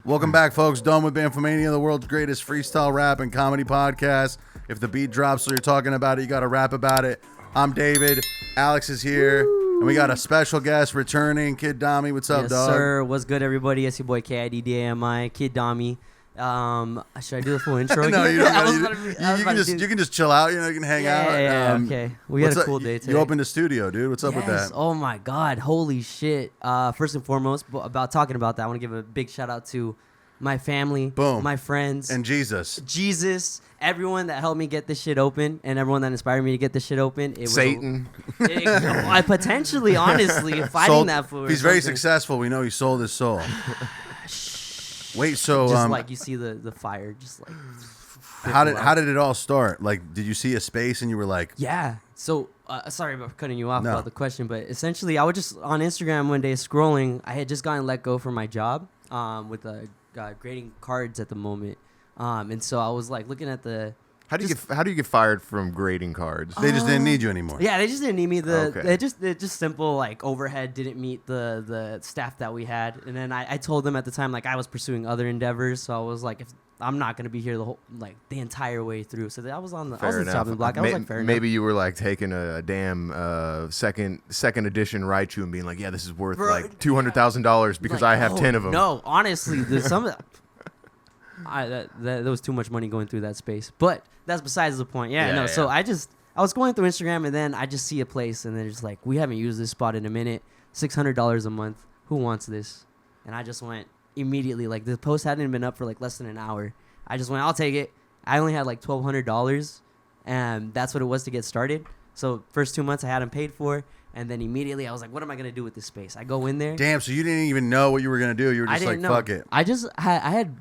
Welcome back, folks. Done with Bamfomania, the world's greatest freestyle rap and comedy podcast. If the beat drops so you're talking about it, you got to rap about it. I'm David. Alex is here. And we got a special guest returning, Kid Dami. What's up, yes, dog? Yes, sir. What's good, everybody? It's your boy KIDDAMI, Kid Dami. Should I do the full intro? No, you don't. You can just chill out. You know, you can hang out. Yeah, okay. We had a cool day today. You opened a studio, dude. What's up with that? Oh my God! Holy shit! First and foremost, about talking about that, I want to give a big shout out to my family, my friends, and Jesus, everyone that helped me get this shit open, and everyone that inspired me to get this shit open. It was Satan. I potentially, honestly, fighting that for. He's very successful. We know he sold his soul. Wait, so just like you see the fire, just like. How did it all start? Like, did you see a space and you were like, yeah? So sorry about cutting you off about the question, but essentially, I was just on Instagram one day scrolling. I had just gotten let go from my job with grading cards at the moment, and so I was like looking at the. How do you get fired from grading cards? They just didn't need you anymore. Yeah, they just didn't need me. Okay. It just simple like overhead didn't meet the staff that we had, and then I told them at the time like I was pursuing other endeavors, so I was like, if I'm not gonna be here the entire way through, so I was on the chopping block. I was like, fair maybe enough. you were like taking a damn second edition Raichu and being like, yeah, this is worth like $200,000 because I have 10 of them. No, honestly, there's some. There was too much money going through that space, but that's besides the point. Yeah. So I was going through Instagram and then I just see a place and they're just like, we haven't used this spot in a minute, $600 a month. Who wants this? And I just went immediately. Like the post hadn't been up for like less than an hour. I just went, I'll take it. I only had like $1,200, and that's what it was to get started. So first 2 months I hadn't paid for. And then immediately I was like, what am I going to do with this space? I go in there. Damn, so you didn't even know what you were going to do. You were just like, fuck it. I had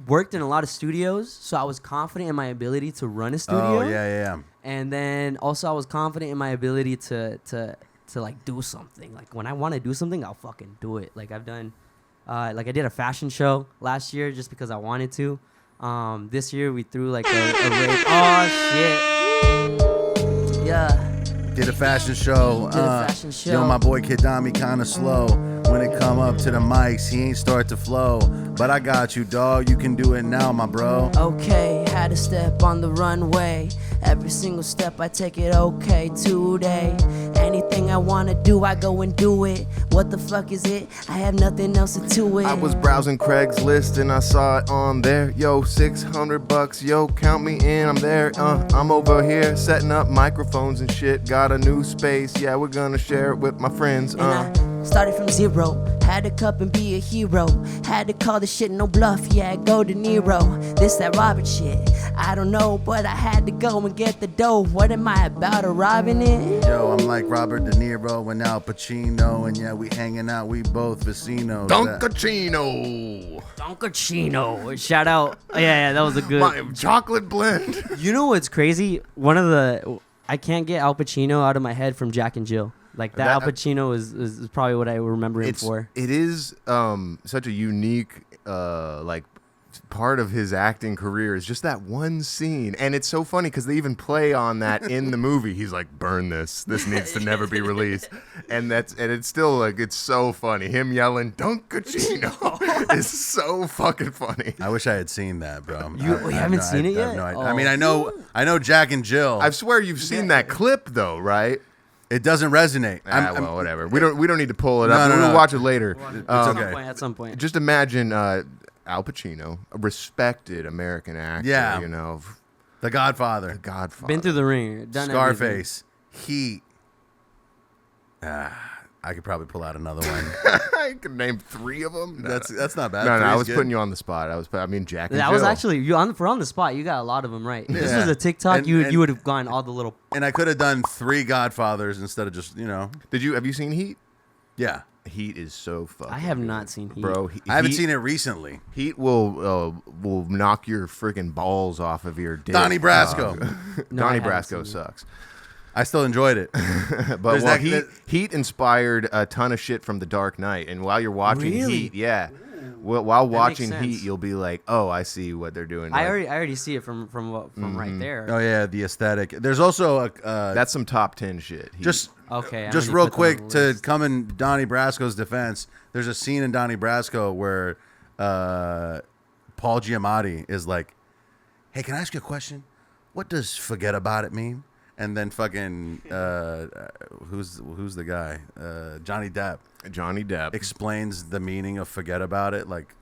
worked in a lot of studios, so I was confident in my ability to run a studio. Oh, yeah. And then also I was confident in my ability to like do something. Like when I want to do something, I'll fucking do it. Like I've done, like I did a fashion show last year just because I wanted to. This year we threw like a rave. Oh shit. Yeah. Did a fashion show. You know, my boy Kid Dami kind of slow. When it come up to the mics, he ain't start to flow. But I got you, dog. You can do it now, my bro. Okay, had to step on the runway. Every single step I take it okay today. Anything I want to do, I go and do it. What the fuck is it? I have nothing else to do it. I was browsing Craigslist and I saw it on there. Yo, $600, yo, count me in, I'm there. I'm over here setting up microphones and shit. Got a new space, yeah, we're gonna share it with my friends. And I started from zero, had to cup and be a hero. Had to call the shit no bluff, yeah, go to Nero. This that Robert shit, I don't know, but I had to go and get the dough. What am I about, robbing it? Yo, I'm like Robert De Niro and Al Pacino, and yeah, we hanging out, we both vecinos. Dunkachino. Shout out. Yeah, that was a good. My chocolate blend. You know what's crazy? I can't get Al Pacino out of my head from Jack and Jill. Like that Al Pacino is probably what I remember him for. It is such a unique like part of his acting career is just that one scene, and it's so funny because they even play on that in the movie. He's like, burn this needs to never be released, and it's still like, it's so funny. Him yelling Dunkachino is so fucking funny. I wish I had seen that, bro. You haven't seen it yet? No, I mean, I know Jack and Jill. I swear you've seen that clip though, right? It doesn't resonate. Well, whatever. We don't need to pull it up. We'll watch it later. It's okay. At some point. Just imagine Al Pacino, a respected American actor. Yeah. You know, The Godfather. Been through the ringer. Done Scarface. Heat. I could probably pull out another one. I can name 3 of them. That's not bad. No, I was putting you on the spot. Jack and Jill. That was actually for on the spot. You got a lot of them right. This was a TikTok. You would have gone all the little. And I could have done 3 Godfathers insteod of just, you know. Have you seen Heat? Yeah. Heat is so fucking. I have not seen Heat, bro. I haven't seen it recently. Heat will knock your freaking balls off of your dick. Donnie Brasco. Donnie Brasco sucks. I still enjoyed it. But Heat inspired a ton of shit from The Dark Knight. And while you're watching Heat, while watching Heat, you'll be like, oh, I see what they're doing. I already see it from right there. Oh, yeah, the aesthetic. There's also that's some top 10 shit. Heat. Just real quick to come in Donnie Brasco's defense, there's a scene in Donnie Brasco where Paul Giamatti is like, hey, can I ask you a question? What does forget about it mean? And then fucking who's the guy? Johnny Depp. Johnny Depp Explains the meaning of forget about it, like,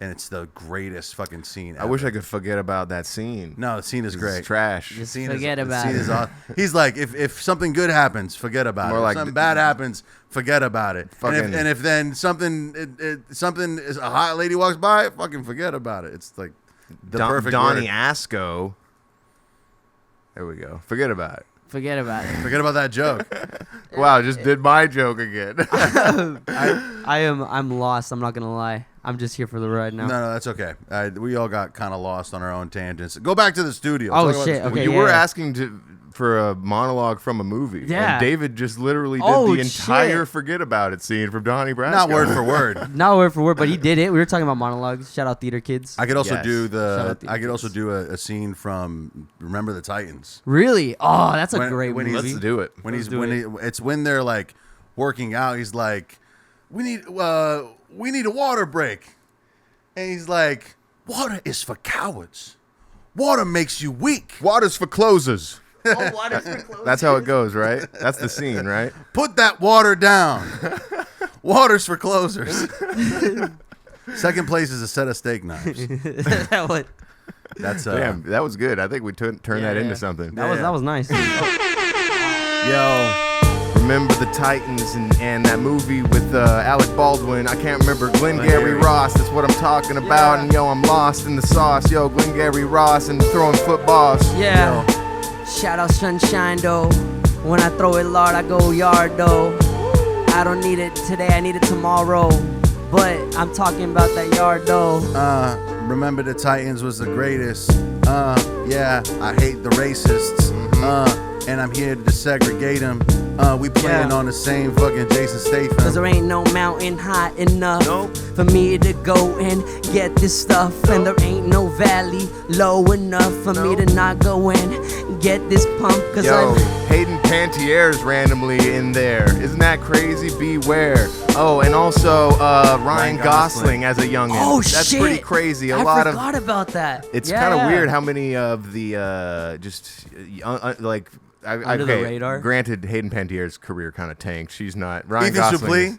and it's the greatest fucking scene ever. I wish I could forget about that scene. No, the scene is great. It's trash. Just Scene forget the about scene it. is awesome. He's like, if something good happens, forget about More it. like If something bad happens, forget about it. Fucking- And if then something is a hot lady walks by, fucking forget about it. It's like the perfect Donnie word. Asco. There we go. Forget about it. Forget about it. Forget about that joke. Wow, I just did my joke again. I'm lost. I'm not gonna lie. I'm just here for the ride now. No, that's okay. We all got kind of lost on our own tangents. Go back to the studio. Oh, Talk about the shit, studio. okay. You yeah, were yeah. asking for a monologue from a movie. Yeah. And David just literally did Oh, the entire shit. forget about it scene from Donnie Brasco. Not word for word. Not word for word, but he did it. We were talking about monologues. Shout out theater kids. I could also Yes. do Shout out the I could also kids. do a scene from Remember the Titans. Really? Oh, that's a When- great when movie. he's- Let's do it. When Let's he's do when it. it's when they're like working out, he's like, we need a water break, and he's like, water is for cowards. Water makes you weak. Water's for closers. Oh, water's for closers. That's how it goes, right? That's the scene, right? Put that water down. Water's for closers. Second place is a set of steak knives. that was That's Damn, that was good. I think we turned that yeah. into something. that was nice. yo. Remember the Titans and that movie with Alec Baldwin. I can't remember. Glengarry Ross. That's what I'm talking about. Yeah. And yo, I'm lost in the sauce. Yo, Glengarry Ross and throwing footballs. Yeah. Shout out Sunshine though. When I throw it Lord, I go yard though. I don't need it today, I need it tomorrow. But I'm talking about that yard though. Remember the Titans was the greatest. Yeah, I hate the racists. And I'm here to desegregate them. We playing Yeah. on the same fucking Jason Statham. Cause there ain't no mountain high enough for me to go and get this stuff. And there ain't no valley low enough for me to not go and get this pump. Cause Yo, I'm Hayden Panettiere's randomly in there. Isn't that crazy? Beware. Oh, and also Ryan Gosling as a youngin'. oh That's shit, pretty crazy. I forgot about that. It's Yeah, kind of yeah. weird how many of the like. Under the radar? Granted, Hayden Panettiere's career kind of tanked. She's not. Ryan Ethan Gosling. Suplee?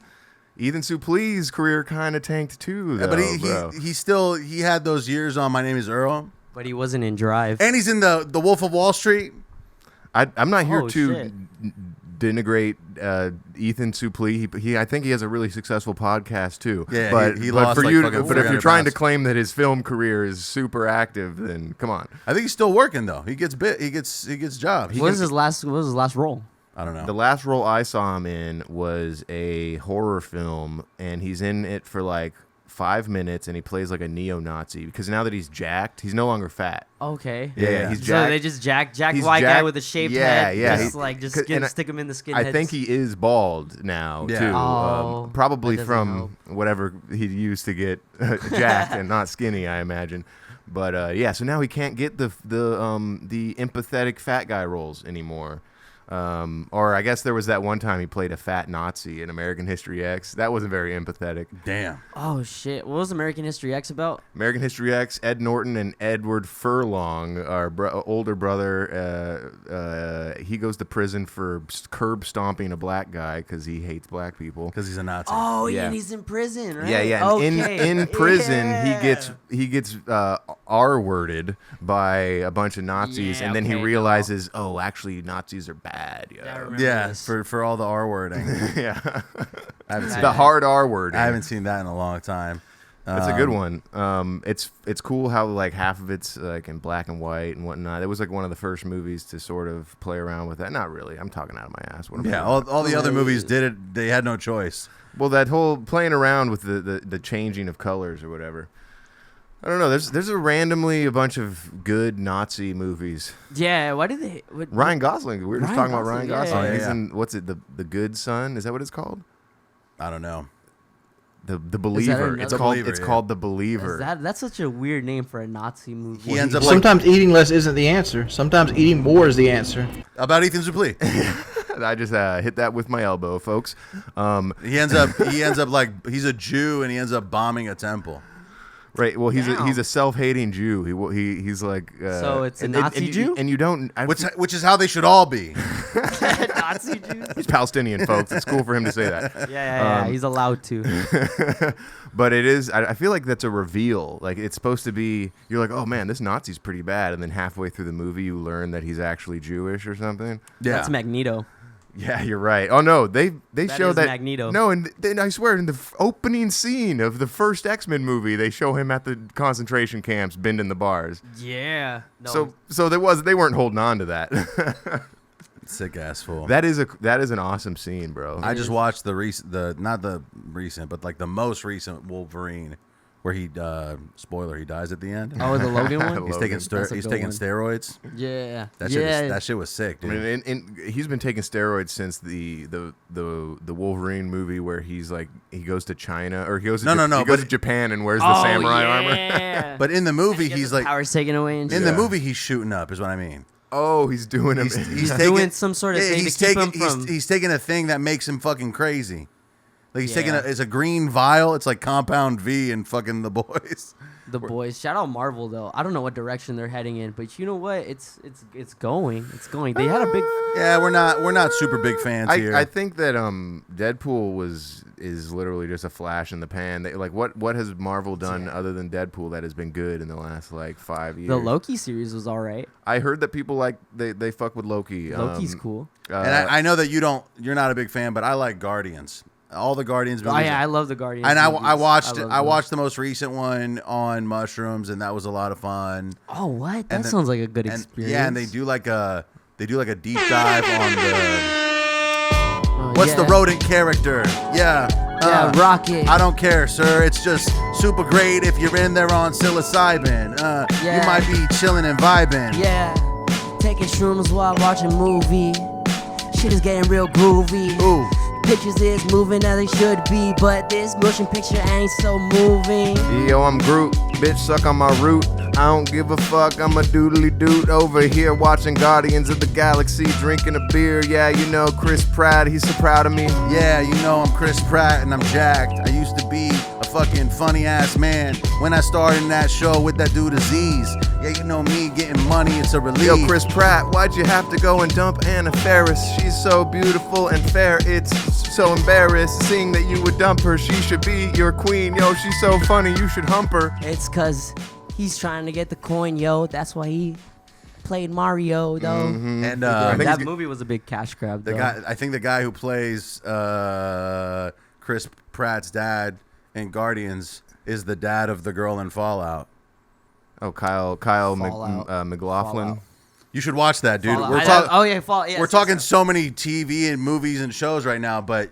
Ethan Supplee's career kind of tanked too. Though, But bro. he still had those years on My Name Is Earl. But he wasn't in Drive. And he's in the Wolf of Wall Street. I'm not here Oh, to shit. denigrate Ethan Suplee. He I think he has a really successful podcast too. Yeah, but he but lost, for like, you, fucking but if 300 you're trying to pounds. claim that his film career is super active, then come on. I think he's still working though. He gets he gets jobs. What was his last role? I don't know. The last role I saw him in was a horror film, and he's in it for like 5 minutes, and he plays like a neo-Nazi because now that he's jacked, he's no longer fat. Okay. Yeah, he's So jacked. they just jack He's white guy jacked- with a shaved yeah, head. yeah, Just he- like just 'cause- and stick him in the skinheads. I think he is bald now Yeah. too. Oh, Probably that doesn't from whatever he used to get jacked and not skinny, I imagine. But yeah, so now he can't get the empathetic fat guy roles anymore. Or I guess there was that one time he played a fat Nazi in American History X. That wasn't very empathetic. Damn. Oh shit! What was American History X about? American History X, Ed Norton and Edward Furlong, our older brother, he goes to prison for curb stomping a black guy because he hates black people. Because he's a Nazi. Oh, Yeah. and he's in prison, right? Yeah, yeah. And Okay. in prison, Yeah. he gets R-worded by a bunch of Nazis, Yeah, and then he okay, realizes, oh, actually, Nazis are bad. I Yeah, remember Yeah, this. for all the R wording. yeah. I haven't seen The hard R word. I haven't seen that in a long time. That's a good one. It's cool how like half of it's like in black and white and whatnot. It was like one of the first movies to sort of play around with that. Not really. I'm talking out of my ass. What am I Yeah, talking all the other movies did it. They had no choice. Well, that whole playing around with the changing of colors or whatever. I don't know. There's a randomly a bunch of good Nazi movies. Yeah, why did they? Ryan Gosling. We were just Ryan talking about Ryan Gosling, Gosling. yeah, He's yeah. in what's it? The Good Son. Is that what it's called? I don't know. The Believer. It's another- called. Believer, It's yeah. called The Believer. That's such a weird name for a Nazi movie. He ends up like Sometimes eating less isn't the answer. Sometimes eating more is the answer. about Ethan Suplee. I just hit that with my elbow, folks. He ends up like he's a Jew and he ends up bombing a temple. Right. Well, he's Damn. he's a self-hating Jew. He's like. So it's a and- Nazi and, Jew? and you don't. Which is how they should all be. Nazi Jews. He's Palestinian, folks. It's cool for him to say that. Yeah. He's allowed to. But it is. I feel like that's a reveal. Like it's supposed to be. You're like, oh man, this Nazi's pretty bad, and then halfway through the movie, you learn that he's actually Jewish or something. Yeah. That's Magneto. Yeah, you're right. Oh no, they That show is that Magneto. No, and then I swear in the opening scene of the first X-Men movie, they show him at the concentration camps bending the bars. Yeah. No. So they weren't holding on to that. Sick ass fool. that is an awesome scene, bro. I just watched not the recent, but like the most recent Wolverine, where he spoiler, he dies at the end. Oh, the Logan one? He's Logan. taking That's a he's good taking one. steroids. Yeah. That shit was sick, I dude. mean, he's been taking steroids since the Wolverine movie where he's like he goes to China or he goes to he goes to Japan and wears the samurai armor. Yeah. But in the movie, he's like power's taken away and in shit. the movie he's shooting up, is what I mean. Oh, he's doing him. He's doing some sort of thing he's to keep taking him from. he's taking a thing that makes him fucking crazy. Like he's taking Yeah. it's a green vial. It's like Compound V and fucking The Boys. The boys. Shout out Marvel though. I don't know what direction they're heading in, but you know what? It's going. It's going. They had a big. Yeah, we're not super big fans here. I think that Deadpool is literally just a flash in the pan. Like what has Marvel done other than Deadpool that has been good in the last like 5 years? The Loki series was all right. I heard that people like they fuck with Loki. Loki's cool. and I know that you're not a big fan, but I like Guardians. All the Guardians movies. Oh yeah, I love the Guardians. And I movies. watched love I them. watched the most recent one on mushrooms, and that was a lot of fun. Oh what? That And then- sounds like a good And experience. yeah, and they do like a deep dive on Oh, what's yeah. the rodent character? Yeah. Yeah, Rocket. I don't care, sir. It's just super great if you're in there on psilocybin. You Yeah. might be chilling and vibing. Yeah, taking shrooms while watching movie. Shit is getting real groovy. Ooh. Pictures is moving as they should be, but this motion picture ain't so moving. Yo, I'm Groot. Bitch, suck on my root. I don't give a fuck. I'm a doodly dude over here watching Guardians of the Galaxy, drinking a beer. Yeah, you know Chris Pratt. He's so proud of me. Yeah, you know I'm Chris Pratt and I'm jacked. I used to be a fucking funny ass man when I started in that show with that dude Aziz. Yeah, you know me getting money, it's a relief. Yo, Chris Pratt, why'd you have to go and dump Anna Faris? She's so beautiful and fair. It's so embarrassed seeing that you would dump her. She should be your queen. Yo, she's so funny. You should hump her. It's cause he's trying to get the coin, yo. That's why he played Mario, though. Mm-hmm. And think That he's- movie was a big cash grab, the though. guy, I think the guy who plays Chris Pratt's dad in Guardians is the dad of the girl in Fallout. Oh, Kyle Fallout. McLaughlin. Fallout. You should watch that, dude. Fallout. We're I- talking. oh yeah, Fallout. Yes, We're yes, talking yes. so many TV and movies and shows right now, but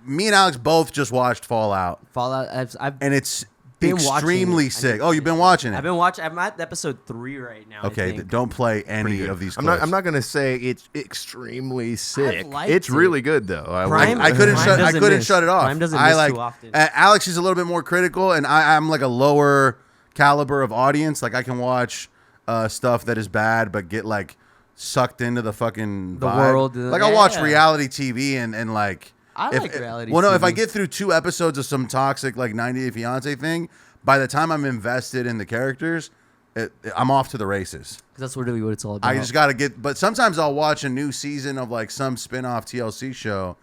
me and Alex both just watched Fallout, Fallout. I've and it's been watching extremely it. I sick. need Oh, you've been watching it? I've been watching. I'm at episode 3 right now. I Okay, think. don't play any Good. of these I'm clips. not gonna say it's extremely sick. liked It's it. really good though. Prime- I couldn't Prime shut. I doesn't couldn't miss. shut it off. Prime doesn't I miss like too often. Alex is a little bit more critical, and I'm like a lower caliber of audience. Like I can watch stuff that is bad, but get like sucked into the fucking The vibe. world, Like I watch yeah. reality TV and like I if, like reality Well, no, if I TV. get through 2 episodes of some toxic like 90 Day Fiance thing, by the time I'm invested in the characters, I'm off to the races. 'Cause that's really what it's all about. I just got to get, but sometimes I'll watch a new season of like some spin-off TLC show,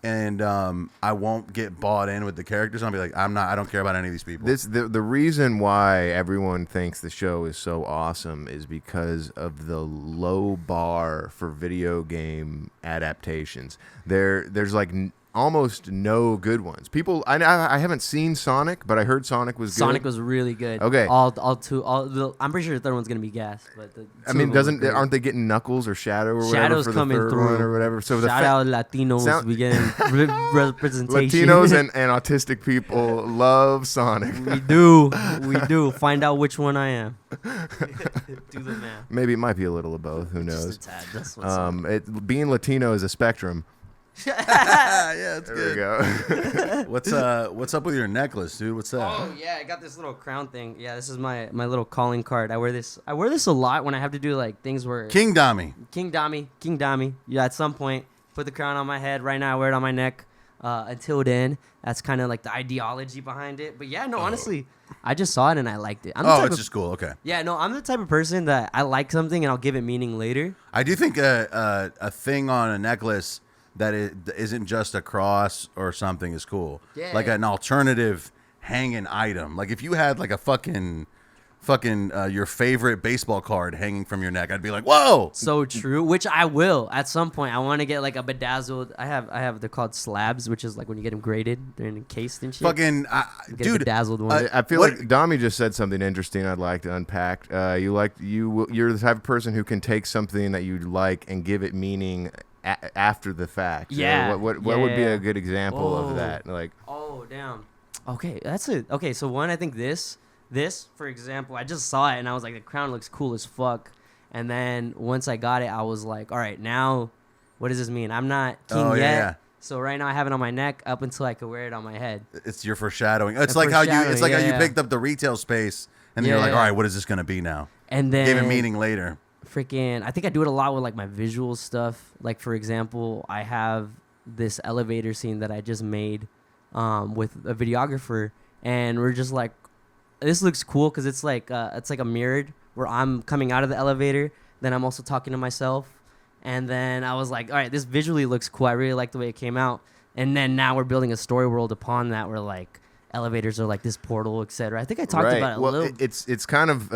and I won't get bought in with the characters. I'll be like, I don't care about any of these people. The reason why everyone thinks the show is so awesome is because of the low bar for video game adaptations. There's like almost no good ones. People, I haven't seen Sonic, but I heard Sonic was good. Sonic was really good. Okay. I'm pretty sure the third one's gonna be gas, but I mean, aren't they getting Knuckles or Shadow or whatever Shadows for the coming third through one or whatever? So shout out Latinos, Sound- we getting representation. Latinos and autistic people love Sonic. we do. Find out which one I am. Do the math. Maybe it might be a little of both. Who knows? Just a tad. That's what's up. Being Latino is a spectrum. yeah, it's There we good. go. What's up with your necklace, dude? What's that? Oh yeah, I got this little crown thing. Yeah, this is my little calling card. I wear this a lot when I have to do like things where King Dami. King Dami. Yeah, at some point put the crown on my head. Right now I wear it on my neck. Until then, that's kind of like the ideology behind it. But yeah, no, honestly, I just saw it and I liked it. It's just cool. Okay. Yeah, no, I'm the type of person that I like something and I'll give it meaning later. I do think a thing on a necklace that isn't just a cross or something is cool. Yeah. Like an alternative hanging item. Like if you had like a fucking your favorite baseball card hanging from your neck, I'd be like, whoa. So true, which I will at some point. I want to get like a bedazzled. I have they're called slabs, which is like when you get them graded, they're encased and shit. Fucking You get a dude, bedazzled one. I feel like Dami just said something interesting I'd like to unpack. You're the type of person who can take something that you like and give it meaning after the fact. Yeah. What would be Yeah. a good example of Whoa. that? Like, Oh damn. Okay, that's it. Okay, so one, I think this for example, I just saw it and I was like, the crown looks cool as fuck. And then once I got it, I was like, all right, now what does this mean? I'm not king yet. Yeah. So right now I have it on my neck up until I could wear it on my head. It's your foreshadowing. It's like how you yeah. picked up the retail space and then you're like, Yeah. all right, what is this gonna be now? And then Gave it meaning later. freaking, I think I do it a lot with like my visual stuff. Like for example, I have this elevator scene that I just made with a videographer, and we're just like, this looks cool because it's like a mirrored where I'm coming out of the elevator, then I'm also talking to myself, and then I was like, all right, this visually looks cool. I really like the way it came out, and then now we're building a story world upon that where like elevators are like this portal, etc. I think I talked about it a little. It's kind of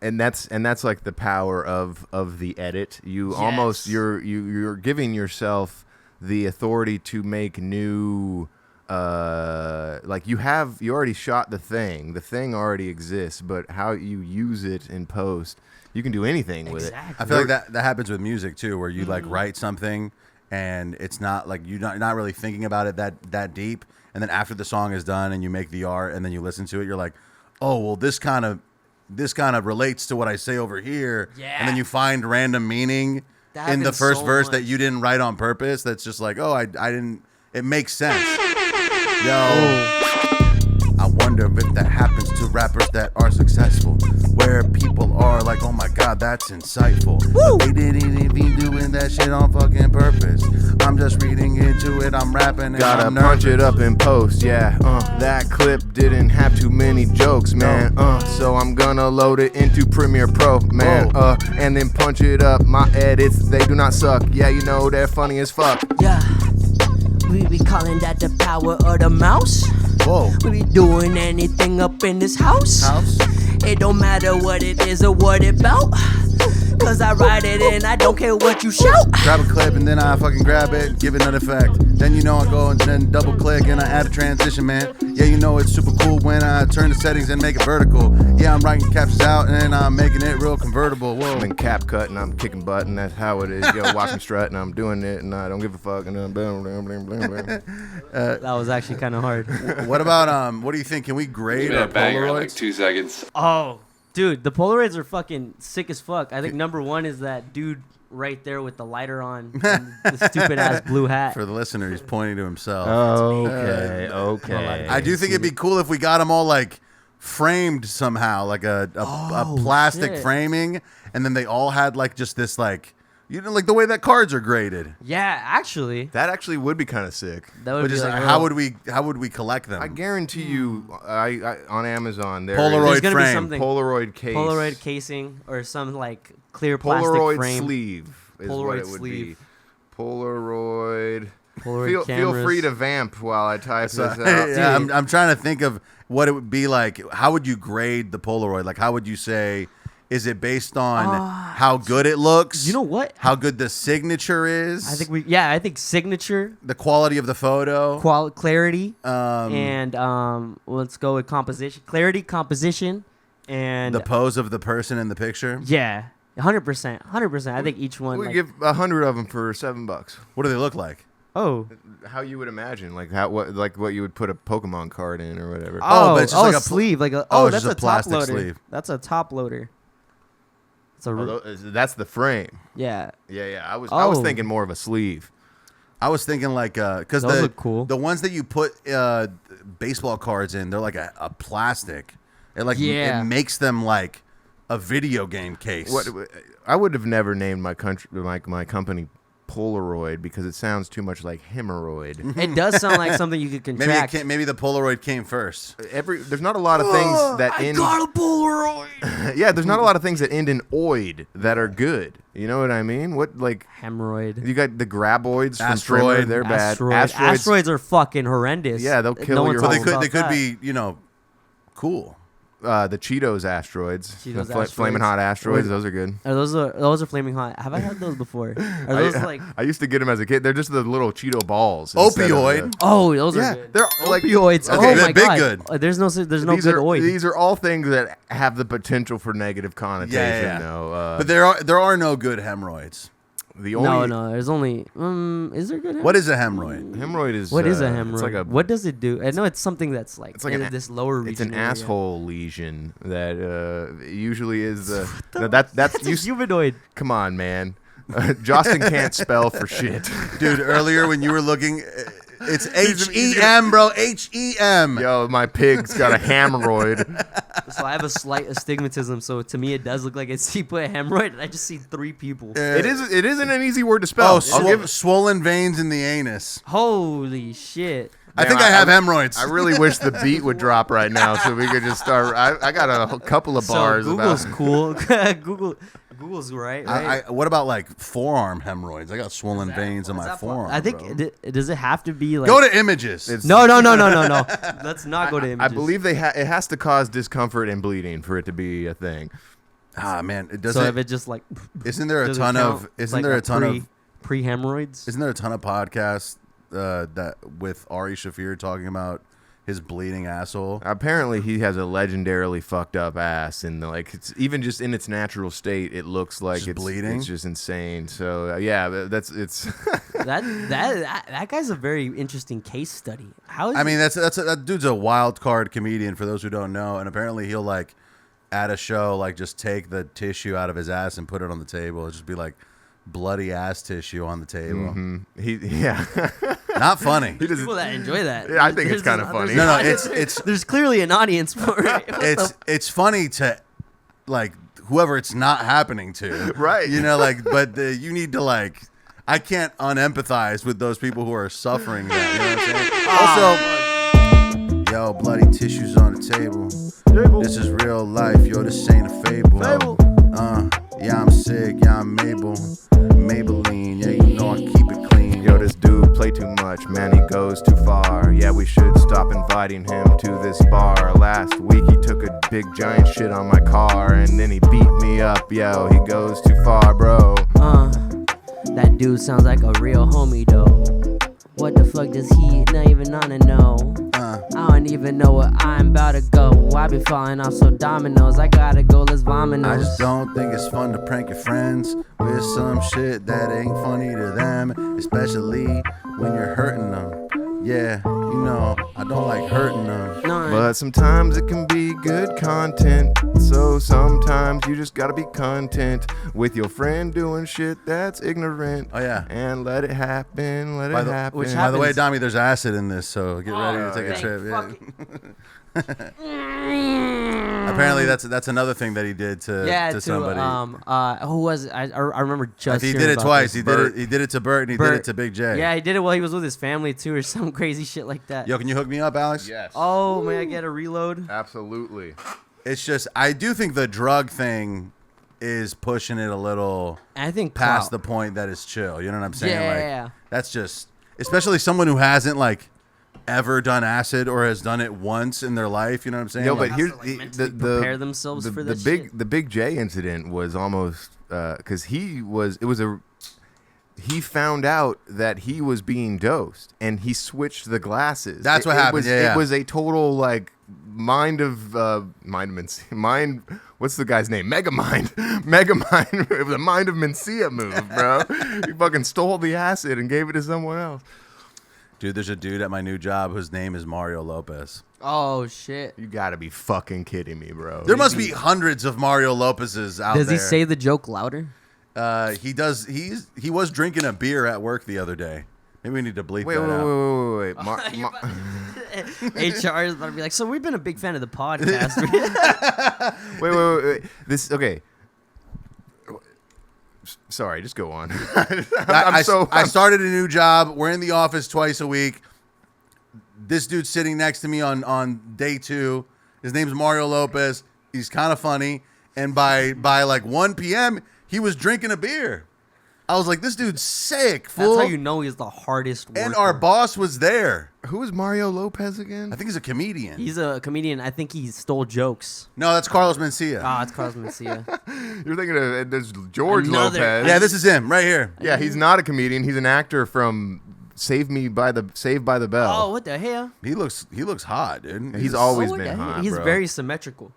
and that's like the power of the edit. You almost you're giving yourself the authority to make new. Like you already shot the thing already exists, but how you use it in post, you can do anything with it. I feel like that happens with music too, where you like write something and it's not like you're not really thinking about it that deep, and then after the song is done and you make the art and then you listen to it, you're like, oh well, this kind of relates to what I say over here, and then you find random meaning That in the happens first so verse much. that you didn't write on purpose. That's just like, oh, I didn't. It makes sense. Yo, I wonder if that happens to rappers that are successful, where people are like, oh my god, that's insightful. But they didn't even doing that shit on fucking purpose. I'm just reading into it, I'm rapping and Gotta I'm punch nervous. it up in post, yeah. That clip didn't have too many jokes, man. So I'm gonna load it into Premiere Pro, man. And then punch it up. My edits, they do not suck. Yeah, you know they're funny as fuck. Yeah, we be calling that the power of the mouse. Whoa. We be doing anything up in this house. It don't matter what it is or what it bout, cause I write it and I don't care what you shout. Grab a clip and then I fucking grab it, give it an effect. Then you know I go and then double click and I add a transition, man. Yeah, you know it's super cool when I turn the settings and make it vertical. Yeah, I'm writing captions out and I'm making it real convertible. Whoa. I'm in cap cut and I'm kicking butt and that's how it is. Yo, watch me strut and I'm doing it and I don't give a fuck and I'm boom, boom, boom, boom, boom. That was actually kind of hard. What about what do you think? Can we grade our banger in like Polaroids? 2 seconds. Oh, dude, the Polaroids are fucking sick as fuck. I think number one is that dude right there with the lighter on and the stupid ass blue hat. For the listener, he's pointing to himself. Okay. I do think it'd be cool if we got them all like framed somehow, like a plastic shit. framing, and then they all had like just this like, you know, like the way that cards are graded. Yeah, actually, That actually would be kind of sick. that would But be just like like, how would we collect them? I guarantee you, I on Amazon there Polaroid There's gonna be frame. something Polaroid case, Polaroid casing or some like clear plastic Polaroid frame. sleeve is what Polaroid it would sleeve. be. Polaroid. Polaroid Feel cameras. free to vamp while I type So, this out. yeah, I'm trying to think of what it would be like. How would you grade the Polaroid? Like, how would you say? Is it based on how good it looks? You know what? How good the signature is? I think signature, the quality of the photo. clarity, Um, and let's go with composition. Clarity, composition, and the pose of the person in the picture. yeah, 100%, 100%. I think each one. We like, give 100 of them for $7. What do they look like? oh, How you would imagine, like what you would put a Pokemon card in or whatever. but it's just like a a sleeve, like a it's that's just a a top plastic loader. sleeve. That's a top loader. It's a That's the frame. yeah. Yeah. I was Oh. thinking more of a sleeve. I was thinking like because Those the look cool. the ones that you put baseball cards in, they're like a plastic. It like Yeah. it makes them like a video game case. What I would have never named my company Polaroid because it sounds too much like hemorrhoid. It does sound like something you could contract. Maybe the Polaroid came first. There's not a lot of things that end. got a Polaroid. Yeah, there's not a lot of things that end in oid that are good. You know what I mean? What like hemorrhoid? you got the graboids from Asteroid. Trimmer, they're bad. Asteroids are fucking horrendous. Yeah, they'll kill one your talks whole- They about could that. be, cool. The Cheetos asteroids, Cheetos the asteroids. flaming hot asteroids. Those are good. Those are flaming hot. Have I had those before? Are those like? I used to get them as a kid. They're just the little Cheeto balls. instead of Opioid. the- Oh, those Yeah, are good. they're like Opioids. Okay, Oh they're my big god. good. There's no these good are oid. these are all things that have the potential for negative connotation. Yeah. Though. But there are no good hemorrhoids. the only No. There's only. Is there good? What is a hemorrhoid? hemorrhoid is What is a It's hemorrhoid? like a what does it do? I know it's something that's like, It's like in an- this lower region. It's an area. asshole lesion that usually is that's That's a humanoid. Come on, man. Justin can't spell for shit. Dude, earlier when you were looking, it's H-E-M, bro. H-E-M. Yo, my pig's got a hemorrhoid. So I have a slight astigmatism. So to me, it does look like it's he put a hemorrhoid, and I just see 3 people. It isn't an easy word to spell. Oh, swollen veins in the anus. Holy shit! I think I have hemorrhoids. I really wish the beat would drop right now so we could just start. I got a couple of bars So Google's about. cool. Google's right. What about like forearm hemorrhoids? I got swollen veins in What is my that for? forearm. I think bro. does it have to be like? Go to images. It's- No. Let's not go to images. I believe it has to cause discomfort and bleeding for it to be a thing. Man, it So doesn't. if it just like Isn't there a does it ton count of? Isn't like there a ton of? pre hemorrhoids? Isn't there a ton of podcasts that with Ari Shaffir talking about his bleeding asshole? Apparently, he has a legendarily fucked up ass, and like it's even just in its natural state, it looks like Just it's bleeding? It's just insane. So yeah, it's. that guy's a very interesting case study. How is I mean, that dude's a wild card comedian for those who don't know, and apparently he'll like at a show like just take the tissue out of his ass and put it on the table. It'll just be like bloody ass tissue on the table. Yeah. Not funny. He doesn't- people that enjoy that? Yeah, I think it's There's kinda funny. No, it's there's clearly an audience for it. it's funny to like whoever it's not happening to, Right. You know, like, but you need to like. I can't unempathize with those people who are suffering that. You know what I'm saying? Also, yo, bloody tissues on the table. This is real life, yo. This ain't a fable. Yeah, I'm sick. Yeah, I'm Maybelline. Yeah, you know I keep it clean. Yo, this dude play too much, man, he goes too far. Yeah, we should stop inviting him to this bar. Last week he took a big giant shit on my car, and then he beat me up. Yo, he goes too far, bro. That dude sounds like a real homie though. What the fuck does he not even wanna know? I don't even know where I'm about to go. I be falling off so dominoes. I gotta go, let's vomit. I just don't think it's fun to prank your friends with some shit that ain't funny to them, especially when you're hurting them. Yeah, you know, I don't like hurting them. No, But sometimes it can be good content. So sometimes you just gotta be content with your friend doing shit that's ignorant. Oh, yeah. And let it happen, let it happen. which By the way, happens- Dami, there's acid in this, so get ready to take a thank trip. Yeah. fucking- Apparently, that's another thing that he did to somebody. Who was it? I remember just. He hearing did it about twice. this. He did it to Bert, and he did Bert. it to Big J. Yeah, he did it while he was with his family too, or some crazy shit like that. Yo, can you hook me up, Alex? Yes. Oh, may I get a reload? Absolutely. It's just I do think the drug thing is pushing it a little I think past clout. the point that it's chill. You know what I'm saying? Yeah, like, yeah. That's just, especially someone who hasn't like ever done acid or has done it once in their life. You know what I'm saying? Yo, Like, but here's to, like, the mentally prepare themselves for this shit. the Big J incident was almost because he found out that he was being dosed and he switched the glasses. That's what happened. It was a total like mind. What's the guy's name? Megamind. It was a mind of Mencia move, bro. He fucking stole the acid and gave it to someone else. dude, there's a dude at my new job whose name is Mario Lopez. Oh shit! You gotta be fucking kidding me, bro. There must be hundreds of Mario Lopez's out Does there. he say the joke louder? He does. He was drinking a beer at work the other day. Maybe we need to bleep Wait. that out. HR is about to be like, so we've been a big fan of the podcast. Wait. This okay. Sorry, just go on. I started a new job. We're in the office twice a week. This dude's sitting next to me on day 2. His name's Mario Lopez. He's kind of funny. And by like 1 p.m., he was drinking a beer. I was like, this dude's sick, fool. That's how you know he's the hardest worker. And our boss was there. Who is Mario Lopez again? I think he's a comedian. He's a comedian. I think he stole jokes. No, that's Carlos Mencia. Ah, it's Carlos Mencia. You're thinking of there's George Another- Lopez. Yeah, this is him right here. Yeah, he's not a comedian. He's an actor from Saved by the Bell. Oh, what the hell? He looks hot, dude. He's always Oh, what been the hell? hot, He's bro. very symmetrical.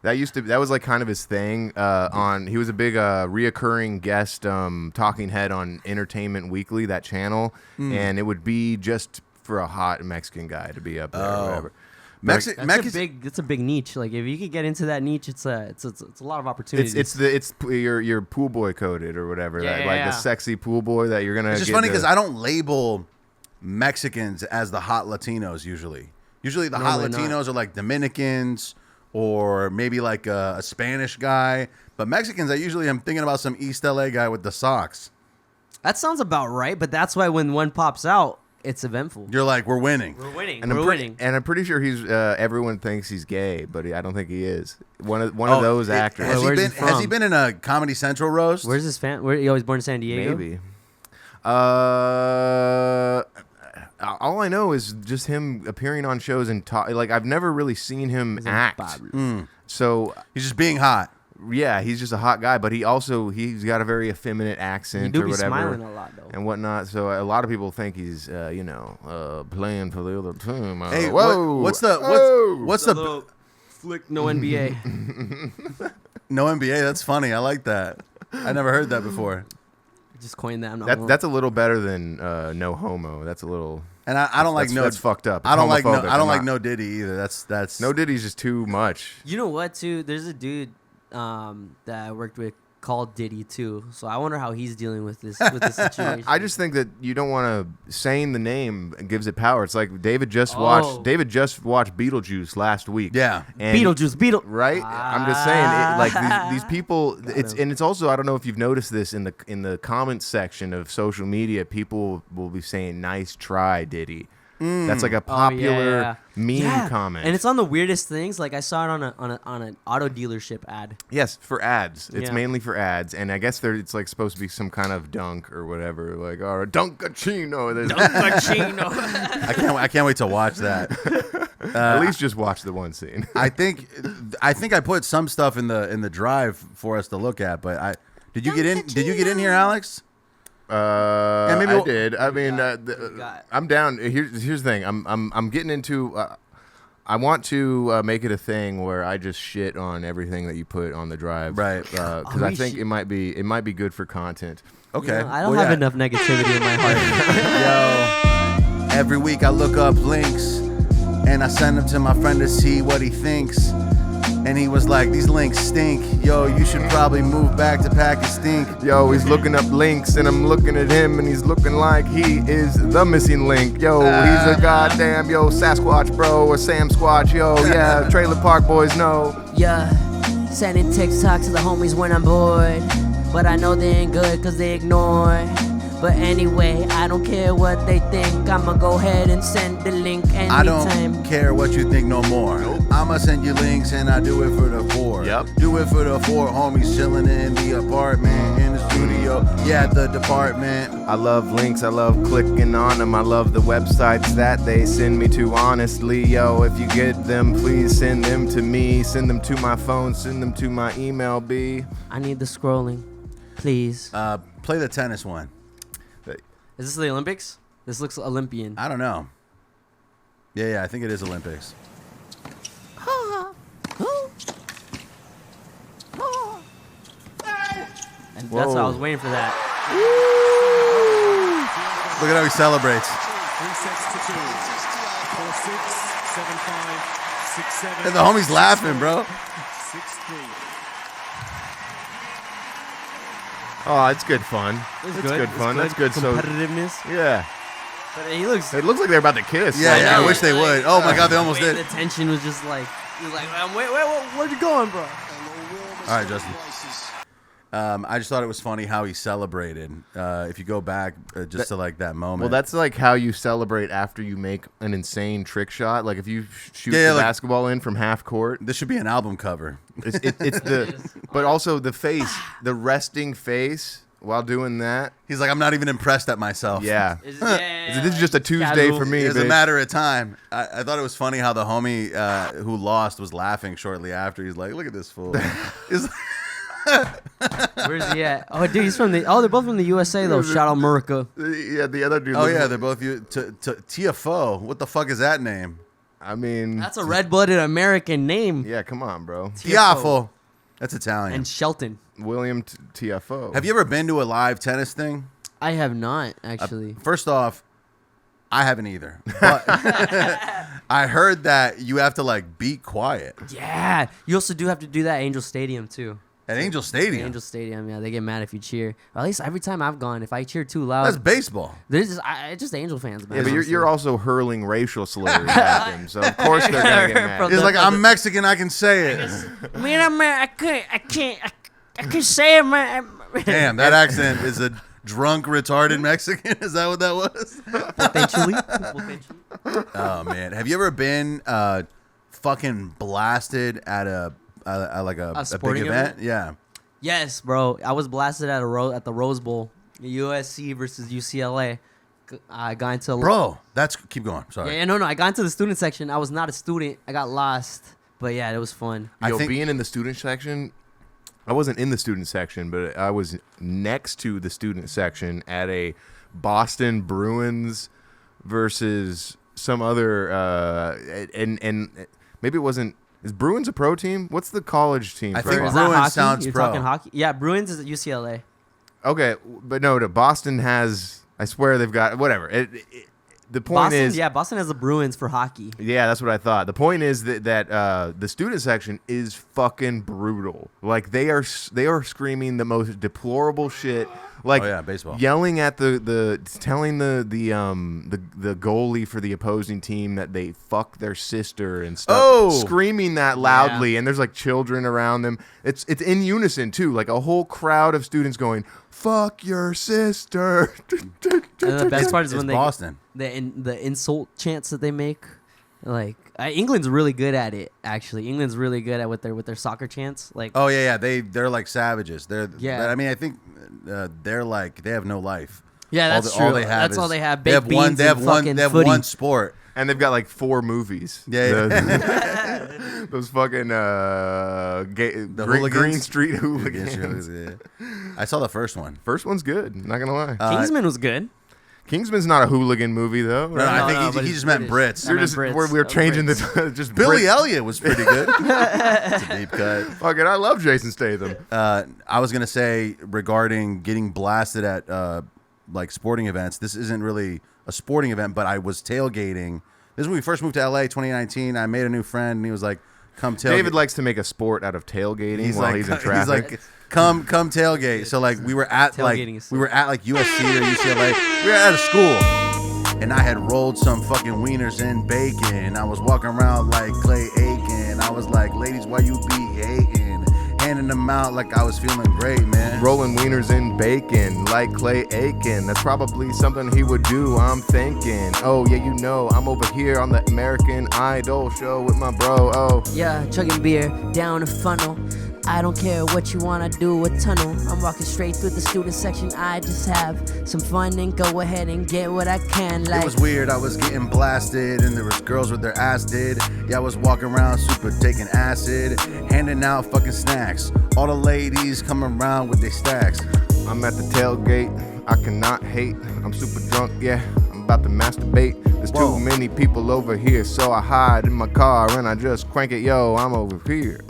That was like kind of his thing. He was a big reoccurring guest talking head on Entertainment Weekly, that channel, and it would be just for a hot Mexican guy to be up there or whatever. It's a big niche. Like if you could get into that niche, it's a lot of opportunities. You're pool boy coded or whatever. Yeah, the sexy pool boy that you're gonna. It's just funny because I don't label Mexicans as the hot Latinos usually. Usually the hot Normally Latinos are like Dominicans or maybe like a Spanish guy. But Mexicans, I usually am thinking about some East LA guy with the socks. That sounds about right, but that's why when one pops out, it's eventful. You're like, we're winning. We're winning. And We're winning. And I'm pretty sure he's. Everyone thinks he's gay, but I don't think he is. One of those actors. Where's he Has he from? been in a Comedy Central roast? Where's his fan? Where he always born in San Diego? Maybe. All I know is just him appearing on shows and talk. Like I've never really seen him act. So He's just being hot. yeah, he's just a hot guy, but he's got a very effeminate You accent do or be whatever smiling a lot though. and whatnot. So a lot of people think he's playing for the other team. Hey, whoa, what's It's a the little flick, no NBA. no NBA? That's funny. I like that. I never heard that before. Just coined that. I'm not that's a little better than no homo. That's a little. And I don't like That's fucked up. I don't like Homophobic. I don't like No Diddy either. That's No Diddy's just too much. You know what, too? There's a dude that I worked with called Diddy, too. So I wonder how he's dealing with this situation. I just think that you don't want to saying the name gives it power. It's like David just watched Beetlejuice last week. Yeah. And Beetlejuice. right? I'm just saying, these people. It's also, I don't know if you've noticed this in the comments section of social media. People will be saying, "Nice try, Diddy." That's like a popular meme comment. And it's on the weirdest things. Like I saw it on an auto dealership ad. Yes, for ads. It's Yeah. mainly for ads, and I guess it's like supposed to be some kind of dunk or whatever, like or Dunkachino. Dunkachino. I can't wait to watch that. At least just watch the one scene. I think I put some stuff in the drive for us to look at, but did you get in here, Alex? Maybe I did. I mean, got? I'm down. Here's the thing. I'm getting into. I want to make it a thing where I just shit on everything that you put on the drive, Right. Because I think it might be good for content. Okay. You know, I don't have enough negativity in my heart. Yo, every week I look up links and I send them to my friend to see what he thinks. And he was like, these links stink. Yo, you should probably move back to Pakistan. Yo, he's looking up links, and I'm looking at him, and he's looking like he is the missing link. Yo, he's a goddamn, Sasquatch, bro, or Sam Squatch. Yo, yeah, Trailer Park Boys know. Yeah, sending TikToks to the homies when I'm bored. But I know they ain't good cause they ignore. But anyway, I don't care what they think. I'ma go ahead and send the link anytime. I don't care what you think no more. Nope. I'ma send you links and I do it for the 4. Yep. Do it for the 4 homies chilling in the apartment, in the studio, yeah, the department. I love links, I love clicking on them. I love the websites that they send me to. Honestly, yo, if you get them, please send them to me. Send them to my phone, send them to my email, B. I need the scrolling, please. Play the tennis one. Is this the Olympics? This looks Olympian. I don't know. Yeah, I think it is Olympics. And that's why I was waiting for that. Look at how he celebrates. 3 sets to 2. 4-6, 7-5, 6-7. And the homie's laughing, bro. 6-3. Oh, it's good fun. It's good fun. That's good. So Competitiveness. yeah, But he looks. it looks like they're about to kiss. Yeah, Like, I wish they would. Oh my God, they almost The did. tension was just like. He was like, wait, where'd you going, bro? All right, Justin. I just thought it was funny how he celebrated. If you go back just to like that moment. Well, that's like how you celebrate after you make an insane trick shot. Like if you shoot Yeah, the like- basketball in from half court. This should be an album cover. It's the, but also the face, the resting face while doing that. He's like, I'm not even impressed at myself. Yeah. Yeah, This is just a Tuesday casual. for me. It's a bitch. matter of time. I thought it was funny how the homie who lost was laughing shortly after. He's like, look at this fool. He's like, Where's he at? Oh, dude, he's from the. Oh, they're both from the USA though. Shout out Murica. Yeah, the other dude. oh, yeah, they're both TFO. What the fuck is that name? I mean, That's a red-blooded American name. yeah, come on, bro. Tiafo. That's Italian. And Shelton. William TFO. Have you ever been to a live tennis thing? I have not actually. First off, I haven't either. But I heard that you have to like be quiet Yeah, you also do have to do that at Angel Stadium too. at Angel Stadium. Angel Stadium, yeah, they get mad if you cheer. Or at least every time I've gone, if I cheer too loud, That's baseball. there's just Angel fans, man. Yeah, but honestly. you're also hurling racial slurs at them, so of course they're gonna get mad. From It's the- like, I'm Mexican, I can say it. Man, I can't say it, man. Damn, that accent is a drunk, retarded Mexican. Is that what that was? Potentially. Oh, man. Have you ever been fucking blasted at a big sporting event? event? Yeah. Yes, bro. I was blasted at at the Rose Bowl, USC versus UCLA. I got into Bro, keep going. Sorry. Yeah, no. I got into the student section. I was not a student. I got lost, but yeah, it was fun. I Yo, think- being in the student section, I wasn't in the student section, but I was next to the student section at a Boston Bruins versus some other, and maybe it wasn't. Is Bruins a pro team? What's the college team? I for think Is basketball? that Bruins hockey? sounds You're pro. talking hockey? Yeah, Bruins is at UCLA. Okay, but no, Boston has. I swear they've got whatever. The point Boston, is, yeah, Boston has the Bruins for hockey. yeah, that's what I thought. The point is that the student section is fucking brutal. Like they are screaming the most deplorable shit. Like Oh, yeah, baseball. yelling at telling the goalie for the opposing team that they fuck their sister and stuff. Oh! Screaming that loudly, and there's like children around them. It's in unison too, like a whole crowd of students going, "Fuck your sister." And the best part is It's when Boston. the insult chants that they make. Like England's really good at it. Actually, England's really good at with their soccer chants. Like Oh, yeah. They're like savages. Yeah. I mean, I think they're like, they have no life. yeah, All that's the- true. all they have That's is- all they have. They Baked have one. beans They have and one. fucking They have footy. one sport. And they've got like 4 movies. Yeah, Those fucking Green hooligans? Street hooligans. Yeah. I saw the first one. First one's good. Not gonna lie. Kingsman was good. Kingsman's not a hooligan movie though. No, right? I No, think but he he's just meant British. Brits. I You're meant just Brits. we're Oh, changing Brits. the just Billy Brit- Elliot was pretty good. It's a deep cut. Fuck it, I love Jason Statham. I was gonna say regarding getting blasted at like sporting events. This isn't really a sporting event, but I was tailgating. This is when we first moved to LA, 2019. I made a new friend, and he was like, "Come tailgate." David likes to make a sport out of tailgating while he's in traffic. He's like, come tailgate. So like we were at Tailgating is USC or UCLA. We were at a school, and I had rolled some fucking wieners in bacon. And I was walking around like Clay Aiken. I was like, ladies, why you be hating? Handing them out like I was feeling great, man. Rolling wieners in bacon like Clay Aiken. That's probably something he would do, I'm thinking. Oh, yeah, you know, I'm over here on the American Idol show with my bro. Oh, Yeah, chugging beer down a funnel. I don't care what you wanna do, a tunnel. I'm walking straight through the student section. I just have some fun and go ahead and get what I can. Like It was weird, I was getting blasted, and there was girls with their ass did. Yeah, I was walking around super taking acid, handing out fucking snacks. All the ladies come around with their stacks. I'm at the tailgate. I cannot hate. I'm super drunk, yeah. I'm about to masturbate. There's Whoa. too many people over here, so I hide in my car and I just crank it. Yo, I'm over here.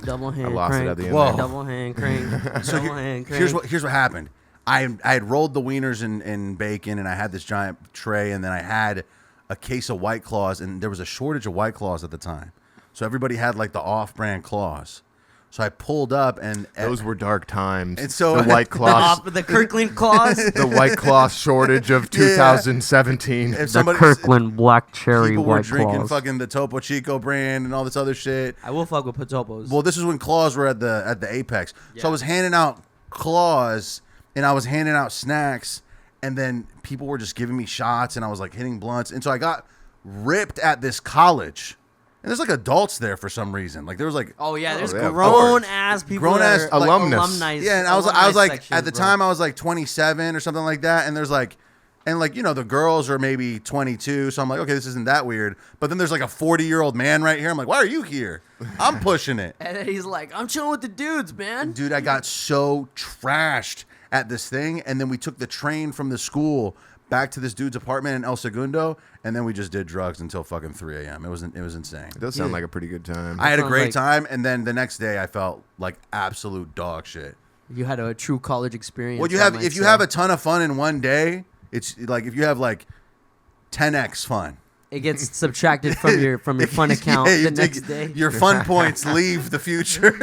double hand I lost crank. it at the end. Whoa. there. Double hand crank. So double hand crank. here's what happened. I had rolled the wieners in bacon, and I had this giant tray, and then I had a case of White Claws, and there was a shortage of White Claws at the time, so everybody had like the off-brand claws. So I pulled up, and Those were dark times. And so- the White Claw, The Kirkland claws. the White Claw shortage of 2017. if The somebody Kirkland Black Cherry people were White drinking Claws. fucking the Topo Chico brand and all this other shit. I will fuck with Potopos. Well, this is when claws were at the apex. So Yeah. I was handing out claws and I was handing out snacks, and then people were just giving me shots, and I was like hitting blunts, and so I got ripped at this college. And there's like adults there for some reason. Like there was like oh yeah, there's yeah, of grown course. ass people. Grown that ass, are, like, alumnus. alumni. yeah, and I was alumni like sections, at the bro. time I was like 27 or something like that, and there's like. And like, you know, the girls are maybe 22, so I'm like, okay, this isn't that weird. But then there's like a 40-year-old man right here. I'm like, why are you here? I'm pushing it. And then he's like, I'm chilling with the dudes, man. Dude, I got so trashed at this thing, and then we took the train from the school back to this dude's apartment in El Segundo, and then we just did drugs until fucking 3 a.m. It was insane. It does sound like a pretty good time. I had a sounds great like- time, and then the next day I felt like absolute dog shit. You had a true college experience. Well, you I have might if you say. have a ton of fun in one day, it's like if you have like 10x fun. it gets subtracted from your fun account Yeah, you the next take- day. Your fun points leave the future.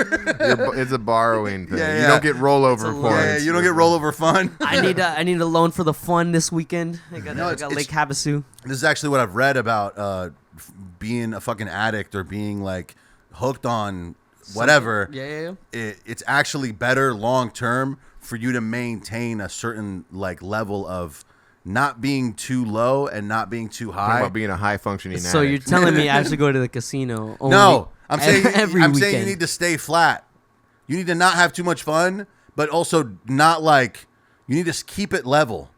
It's a borrowing thing. Yeah, You yeah. don't get rollover a points. Yeah, you don't get rollover fun. I need a loan for the fun this weekend. I got, No, I it's- got Lake it's- Havasu. This is actually what I've read about being a fucking addict or being like hooked on whatever. Yeah. It's actually better long term for you to maintain a certain like level of not being too low and not being too Talking high. about being a high functioning So you're addict. telling me I should go to the casino? Only No, I'm saying every I'm weekend. saying you need to stay flat. You need to not have too much fun, but also not like you need to keep it level.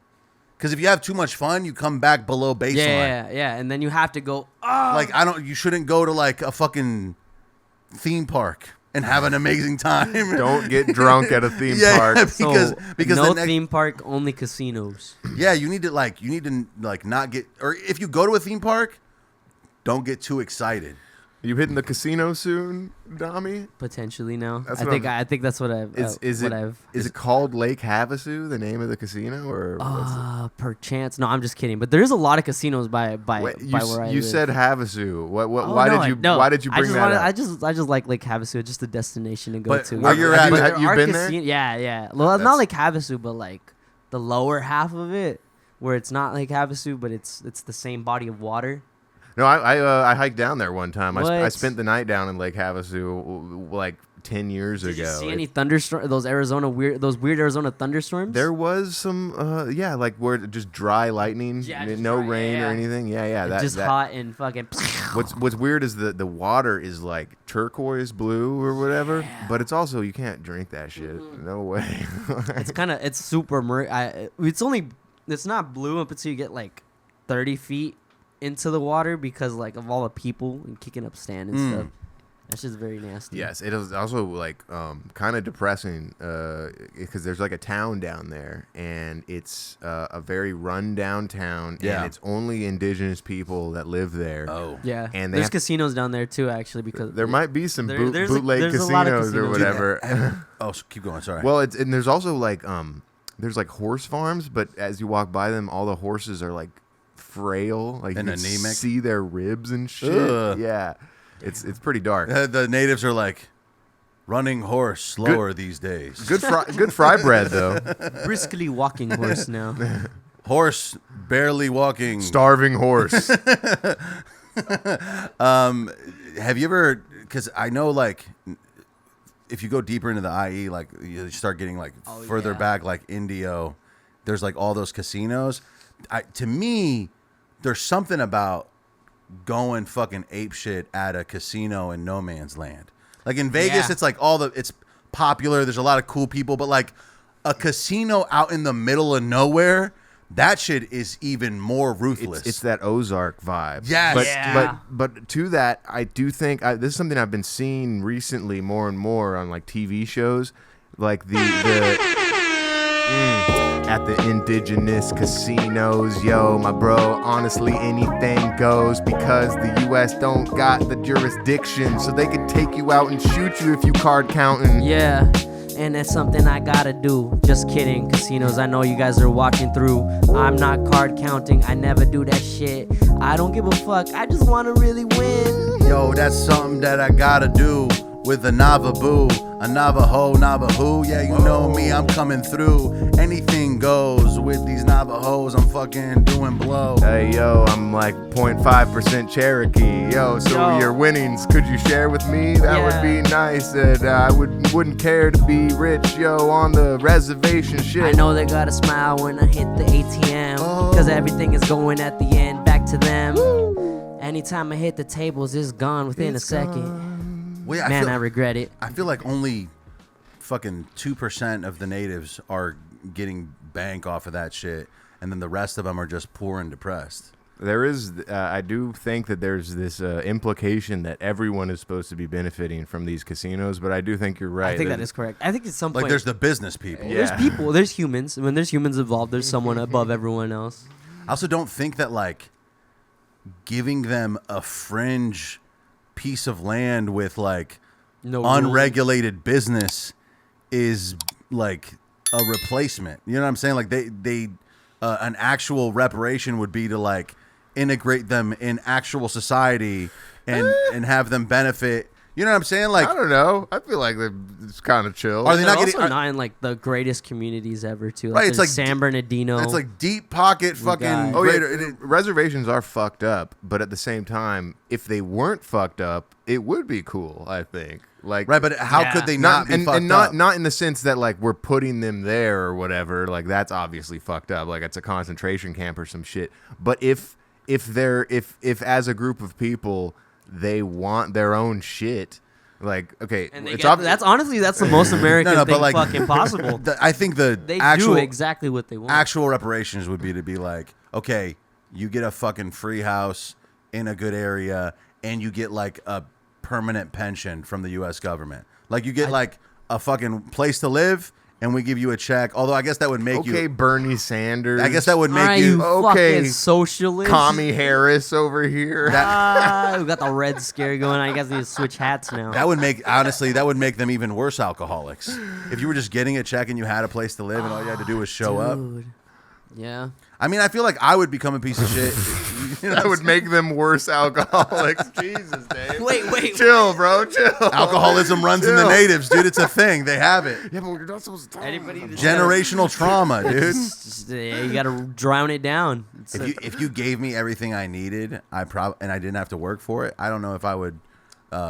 Because if you have too much fun, you come back below baseline. Yeah, and then you have to go. Oh, Like you shouldn't go to like a fucking theme park and have an amazing time. Don't get drunk at a theme Yeah, park. because no the next, theme park, only casinos. yeah, you need to not get, or if you go to a theme park, don't get too excited. You hitting the casino soon, Dami? Potentially now. That's I what think I'm- I think that's what I've. Is it called Lake Havasu, the name of the casino, or what's it? Perchance. No, I'm just kidding. But there is a lot of casinos by Wait, where I you live. said Havasu. What? Oh, why no, did you? no. Why did you I bring just that wanted- up? I just like Lake Havasu, just a destination to go But to. where you're Have at, you- but have you our been there? Yeah. Well, not like Havasu, but like the lower half of it, where it's not like Havasu, but it's the same body of water. No, I hiked down there one time. I What? spent the night down in Lake Havasu like 10 years Did ago. you see any thunderstorm? Those weird Arizona thunderstorms? There was some, like where just dry lightning, Yeah, just no dry, rain yeah. or anything. Yeah. And just hot and fucking. What's weird is the water is like turquoise blue or whatever, but it's also you can't drink that shit. No way. It's super it's not blue up until you get like 30 feet into the water because like of all the people and kicking up stand and stuff. That's just very nasty. Yes, it is also like kind of depressing because there's like a town down there and it's a very run-down town Yeah. and it's only indigenous people that live there. Oh, Yeah, And they there's have- casinos down there too, actually, because There might be some there's bootleg a lot of casinos or casinos. whatever. oh, so keep going. Sorry. Well, and there's also like there's like horse farms, but as you walk by them, all the horses are like frail, like And you can anemic. see their ribs and shit. Ugh. Yeah, it's pretty dark. The natives are like running horse slower these days. Good fry bread though. briskly walking horse now. Horse barely walking. Starving horse. Have you ever? Because I know like. If you go deeper into the IE, like you start getting like further yeah. back, like Indio, there's like all those casinos. To me, there's something about going fucking ape shit at a casino in no man's land. Like in Vegas, Yeah. it's like it's popular. There's a lot of cool people, but like a casino out in the middle of nowhere, that shit is even more ruthless. It's that Ozark vibe. Yes. But, Yeah. but to that, I do think this is something I've been seeing recently more and more on like TV shows, like at the indigenous casinos, yo, my bro, honestly anything goes because the U.S. don't got the jurisdiction, so they could take you out and shoot you if you card counting. Yeah, and that's something I gotta do. Just kidding, casinos. I know you guys are watching through. I'm not card counting. I never do that shit. I don't give a fuck. I just wanna really win. Yo, that's something that I gotta do. with a Navajo, Navajo. Yeah, you know me, I'm coming through. Anything goes with these Navajos. I'm fucking doing blow. Hey, yo, I'm like 0.5% Cherokee. Yo, so Yo. your winnings, could you share with me? That would be nice. And I wouldn't care to be rich, yo, on the reservation shit. I know they gotta smile when I hit the ATM, cause everything is going at the end back to them. Anytime I hit the tables, it's gone within a second. Wait, Man, I regret it. I feel like only fucking 2% of the natives are getting bank off of that shit, and then the rest of them are just poor and depressed. There is, I do think that there's this implication that everyone is supposed to be benefiting from these casinos, but I do think you're right. I think that is correct. I think at some Like, point, there's the business people. Yeah. there's people, there's humans. When there's humans involved, there's someone above everyone else. I also don't think that, like, giving them a fringe piece of land with, like, No rules. unregulated business is, like, a replacement. You know what I'm saying? Like, they an actual reparation would be to, like, integrate them in actual society and have them benefit. You know what I'm saying? Like, I don't know. I feel like it's kind of chill. Are they They're not getting? also not in like the greatest communities ever too. Like, Right, it's there's like San Bernardino. it's like deep pocket fucking. got- Oh, yeah, greater, reservations are fucked up, but at the same time, if they weren't fucked up, it would be cool, I think. Like, right, but how Yeah. could they not be fucked and not up? not in the sense that like we're putting them there or whatever. Like that's obviously fucked up. Like it's a concentration camp or some shit. But if as a group of people they want their own shit, like okay, and they it's get, that's honestly that's the most American No, but thing like- fucking possible. I think the They actual do exactly what they want. actual reparations would be to be like, okay, you get a fucking free house in a good area, and you get like a permanent pension from the U.S. government. Like you get like a fucking place to live, and we give you a check. Although I guess that would make okay, you. Bernie Sanders. I guess that would make All right, you. you okay, fucking socialist. Commie Harris over here. We got the red scare going on. You guys need to switch hats now. That would make honestly. That would make them even worse alcoholics. If you were just getting a check and you had a place to live, and all you had to do was show up. Dude. Yeah. I mean, I feel like I would become a piece of shit. You know, That would make them worse alcoholics. Jesus, Dave. Wait. Chill, bro. Chill. alcoholism runs in the Chill. natives, dude. It's a thing. They have it. Yeah, but we're not supposed to talk. Anybody that's Generational trauma, dude. you gotta drown it down. It's If you gave me everything I needed, and I didn't have to work for it, I don't know if I would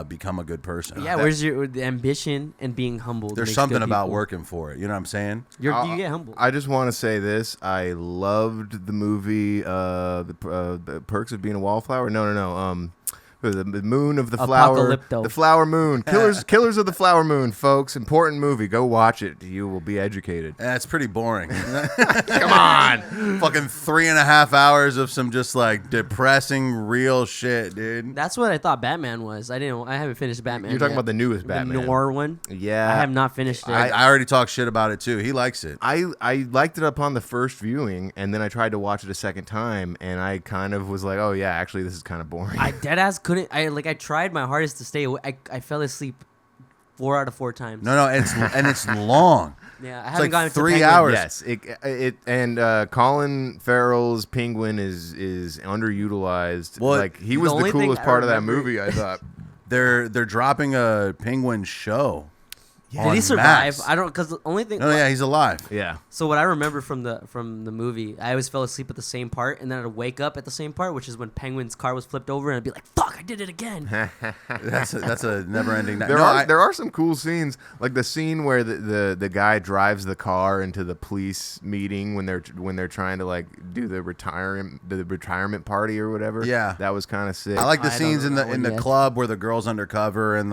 become a good person. yeah, where's your the ambition and being humble? There's makes something good about people. working for it. You know what I'm saying? You get humble. I just want to say this. I loved the movie, the Perks of Being a Wallflower. No. The Moon of the Flower. Apocalypto. The Flower Moon. Killers of the Flower Moon, folks. Important movie. Go watch it. You will be educated. That's pretty boring. Come on. Fucking 3.5 hours of some just like depressing real shit, dude. That's what I thought Batman was. I haven't finished Batman. You're talking yet. about the newest Batman. the noir one. Yeah. I have not finished it. I already talked shit about it too. He likes it. I liked it upon the first viewing, and then I tried to watch it a second time, and I kind of was like, oh yeah, actually this is kind of boring. I deadass couldn't. I tried my hardest to stay away. I fell asleep 4 out of 4 times. No, it's long. Yeah, I It's haven't like gotten 3 to Penguin. hours. Yes, it and Colin Farrell's Penguin is underutilized. Well, like he was the the only thing coolest I part of that remember- movie, I thought. They're dropping a Penguin show. Did he on survive? Max. I don't, because the only thing. No, yeah, he's alive. Yeah. So what I remember from the movie, I always fell asleep at the same part, and then I'd wake up at the same part, which is when Penguin's car was flipped over, and I'd be like, "Fuck, I did it again." That's a never-ending night. There are some cool scenes, like the scene where the guy drives the car into the police meeting when they're trying to like do the retirement party or whatever. Yeah. that was kind of sick. I like the I don't scenes in know the yet. club where the girl's undercover and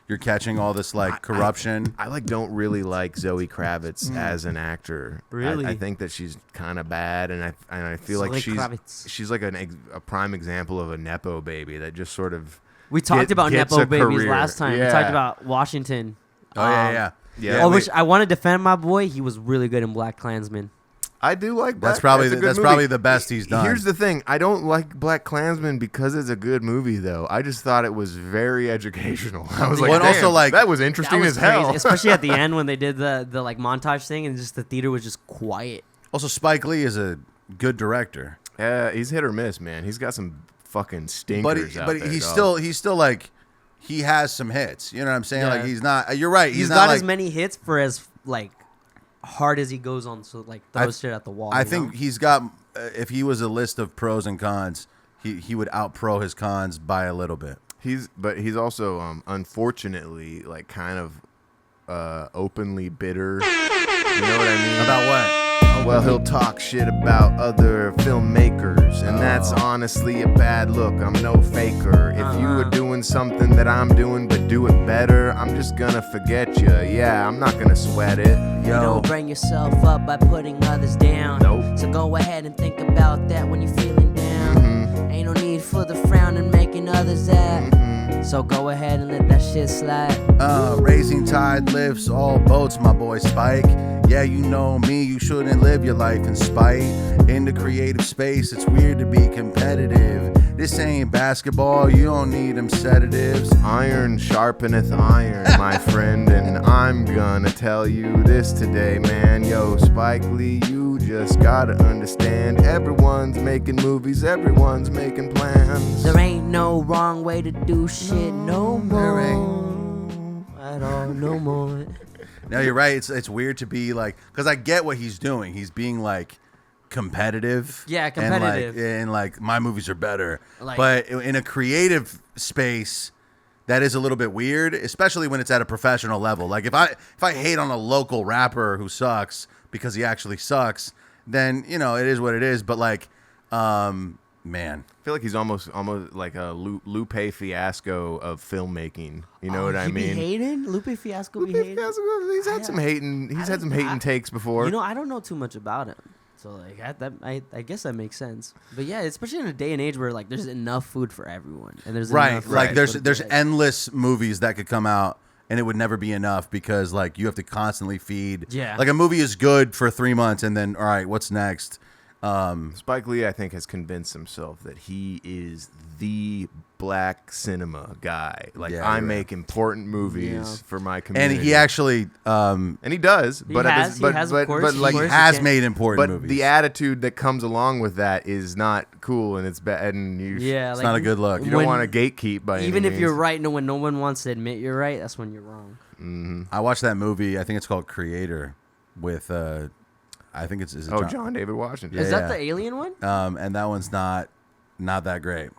you're catching all this like corruption. I don't really like Zoe Kravitz as an actor. Really? I think that she's kind of bad, and I feel like Zoe Kravitz. she's like a prime example of a nepo baby that just sort of We talked about gets nepo a babies career. last time. We Yeah. talked about Washington. Oh yeah. Yeah, Which I want to defend my boy. He was really good in Black Klansman. I do like That's Black. probably a good movie. probably the best he's done. Here's the thing: I don't like Black Klansman because it's a good movie, though. I just thought it was very educational. I was like, Well, and also, "Damn, like, that was That interesting was as hell." crazy, especially at the end when they did the like montage thing, and just the theater was just quiet. Also, Spike Lee is a good director, Yeah, he's hit or miss, man. He's got some fucking stinkers out there. he's dog. still like he has some hits. You know what I'm saying? Yeah. Like he's not. You're right. He's not got like, as many hits for as like hard as he goes on, so like throws shit at the wall. I you think know? he's got. If he was a list of pros and cons, he would out pro his cons by a little bit. He's also unfortunately like kind of openly bitter. You know what I mean? About what? Well, he'll talk shit about other filmmakers, and that's honestly a bad look. I'm no faker. If you were doing something that I'm doing, but do it better, I'm just gonna forget you. Yeah, I'm not gonna sweat it. You don't bring yourself up by putting others down. Nope. So go ahead and think about that when you're feeling down. Ain't no need for the frown and making others act. So go ahead and let that shit slide. Raising tide lifts all boats, my boy Spike. Yeah, you know me, you shouldn't live your life in spite. In the creative space, it's weird to be competitive. This ain't basketball, you don't need them sedatives. Iron sharpeneth iron, my friend, and I'm gonna tell you this today, man. Yo, Spike Lee, you just gotta understand. Everyone's making movies, everyone's making plans. There ain't no wrong way to do shit no more. At all, no more. No, you're right. It's weird to be like, because I get what he's doing. He's being like competitive. Yeah, competitive. And like my movies are better. Like- But in a creative space, that is a little bit weird, especially when it's at a professional level. Like if I hate on a local rapper who sucks because he actually sucks, then it is what it is. But like, man. I feel like he's almost like a Lupe Fiasco of filmmaking. You know what I He mean? be hating? Lupe Fiasco be hating? He's had some hating. He's had some hating takes before. I don't know too much about him. So like I guess that makes sense. But yeah, especially in a day and age where like there's enough food for everyone and there's Right. enough Like food there's for- endless movies that could come out and it would never be enough because like you have to constantly feed. Yeah. Like a movie is good for 3 months and then all right, what's next? Spike Lee, I think, has convinced himself that he is the black cinema guy. Like Yeah, I you're make important movies Yeah. for my community, And he actually and he does. But at has, this- but he has, of but, course, but of like course. has can't- made important but movies. the attitude that comes along with that is not cool, and it's bad. And you, Yeah, it's like not a good look. you don't when- want to gatekeep by even any if you're means. right, when no one wants to admit you're right, that's when you're wrong. I watched that movie. I think it's called Creator with I think it's Oh, John David Washington. Yeah. Is that the alien one? and that one's not that great.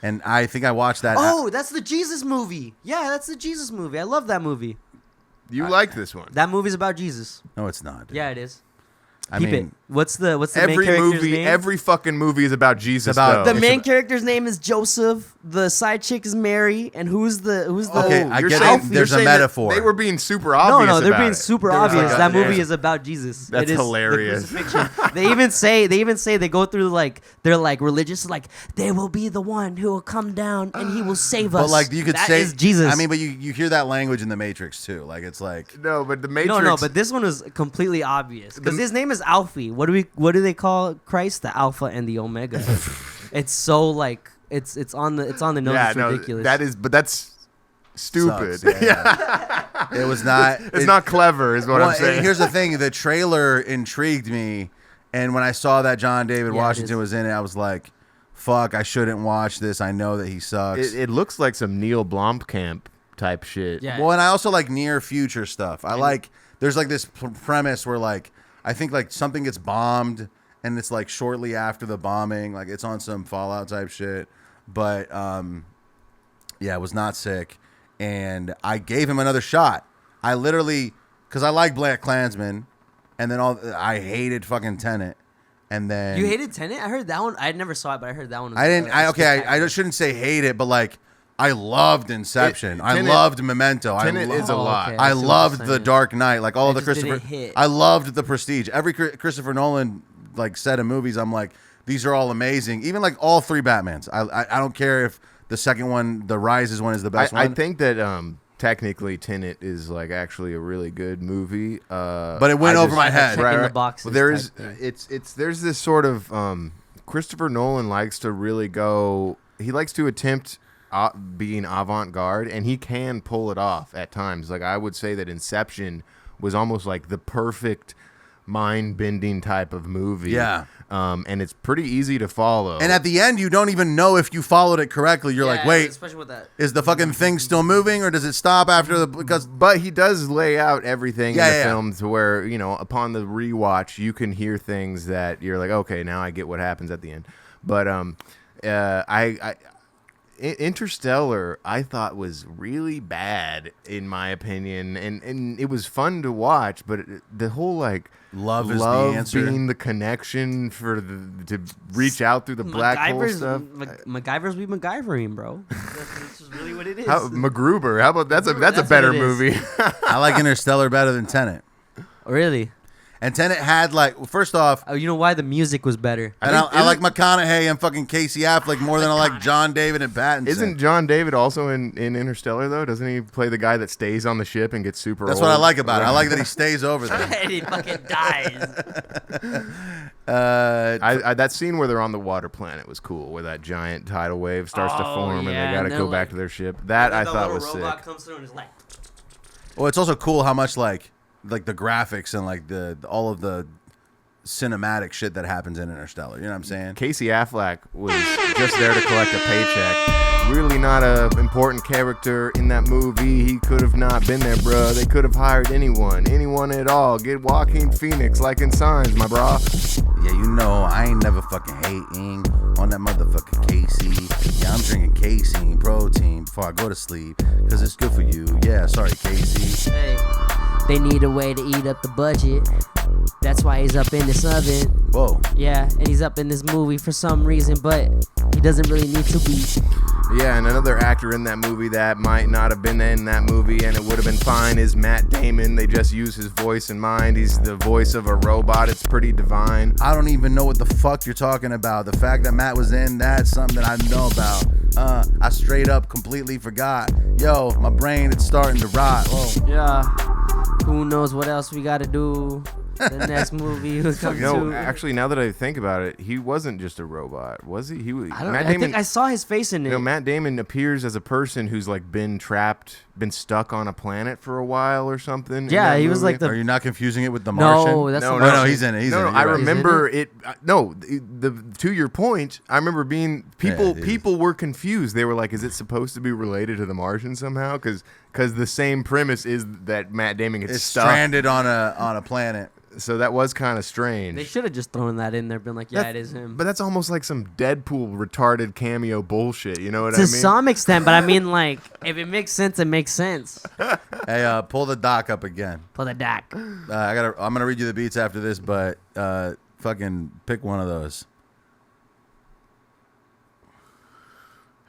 And I think I watched that. Oh, that's the Jesus movie. Yeah, that's the Jesus movie. I love that movie. You like this one? That movie's about Jesus. No, it's not. Dude. Yeah, it is. I Keep mean, it. What's the main Every character's movie, name? every fucking movie is about Jesus. about- though. The main character's name is Joseph. The side chick is Mary. And who's the Okay, I you're get saying- it. you're There's a saying that metaphor. They were being super No, obvious. no, they're about being it. super There was obvious. like That a- movie there's- is about Jesus. That's It is the hilarious. crucifixion. They even say they go through like they're like religious, like there will be the one who will come down and he will save us. but like you could That say is Jesus. I mean, but you hear that language in the Matrix too. Like it's like No, but the Matrix. no, but this one was completely obvious because his name is Alfie. What do they call Christ? The Alpha and the Omega. It's so like it's on the nose. yeah, It's no, ridiculous. that is, but that's stupid. sucks. Yeah. It was not. It's not clever, is what Well, I'm saying. Here's the thing: the trailer intrigued me, and when I saw that John David Yeah, it Washington is. was in it, I was like, "Fuck! I shouldn't watch this. I know that he sucks." It looks like some Neil Blomkamp type shit. Yeah. Well, and I also like near future stuff. I like there's like this premise where like I think like something gets bombed and it's like shortly after the bombing, like it's on some Fallout type shit. But yeah, it was not sick, and I gave him another shot. I literally because I like Black Klansman, and then I hated fucking Tenet, and then You hated Tenet? I heard that one. I never saw it, but I heard that one. Was I didn't. I spectacular. just shouldn't say hate it, but like I loved Inception. I Tenet- loved Memento. Tenet is a Oh, lot. okay. I see what loved you're The saying. Dark Knight, like all It of the just didn't Christopher. hit. I loved The Prestige. Every Christopher Nolan like set of movies, I'm like, these are all amazing. Even like all three Batmans. I don't care if the second one, the Rises one, is the best I one. think that technically Tenet is like actually a really good movie. But it went I over my head. Check in the boxes Well, there is type thing. there's this sort of Christopher Nolan likes to really go. He likes to attempt being avant-garde, and he can pull it off at times. Like I would say that Inception was almost like the perfect mind-bending type of movie. Yeah. And it's pretty easy to follow. And at the end, you don't even know if you followed it correctly. You're like, wait, especially with that. is the fucking thing still moving or does it stop after the? Because But he does lay out everything in the Yeah. film to where, upon the rewatch, you can hear things that you're like, okay, now I get what happens at the end. But Interstellar, I thought was really bad in my opinion, and it was fun to watch, but the whole love is the answer. being the connection to reach out through the black hole stuff. MacGyver's be MacGyvering, bro. That's just really what it is. MacGruber, how about that's a That's better what it is. movie. I like Interstellar better than Tenet. Really? And Tenet had first off, Oh, you know why the music was better? and I like McConaughey and fucking Casey Affleck more than I like John David and Pattinson. Isn't John David also in Interstellar though? Doesn't he play the guy that stays on the ship and gets super That's old? what I like about it. I like that he stays over there. And he fucking dies. That scene where they're on the water planet was cool, where that giant tidal wave starts to form and yeah, they got to and go then, back to their ship. That I thought was sick. robot comes through and is like, Well, it's also cool how much like the graphics and the all of the cinematic shit that happens in Interstellar. You know what I'm saying? Casey Affleck was just there to collect a paycheck. Really not a important character in that movie. He could have not been there, bruh. They could have hired anyone at all. Get Joaquin Phoenix like in Signs, my bra. Yeah, I ain't never fucking hating on that motherfucking Casey. Yeah, I'm drinking casein protein before I go to sleep because it's good for you. Yeah, sorry, Casey. hey, they need a way to eat up the budget. That's why he's up in this oven. Whoa. Yeah, and he's up in this movie for some reason, but he doesn't really need to be. Yeah, and another actor in that movie that might not have been in that movie and it would have been fine is Matt Damon. They just use his voice in mind. He's the voice of a robot. It's pretty divine. I don't even know what the fuck you're talking about. The fact that Matt was in that's something that I know about. I straight up completely forgot. Yo, my brain is starting to rot. Whoa. Yeah. Who knows what else we gotta do? The next movie will come No, to. actually, now that I think about it, he wasn't just a robot, was he? I think I saw his face in it. Matt Damon appears as a person who's been stuck on a planet for a while or something. in Yeah, that he was movie. like the. Are you not confusing it with The Martian? No, that's No, the no, no, he's in it. He's in it. I You're right. remember it. No, to your point, I remember being Yeah, it is. people were confused. They were like, "Is it supposed to be related to The Martian somehow?" Because the same premise is that Matt Damon gets It's stuck. stranded on a planet. So that was kind of strange. They should have just thrown that in there, been like, yeah, it is him. But that's almost like some Deadpool retarded cameo bullshit. You know what I To mean? some extent, but I mean, like, if it makes sense, it makes sense. Hey, pull the doc up again. For the doc. I'm gonna read you the beats after this, but fucking pick one of those.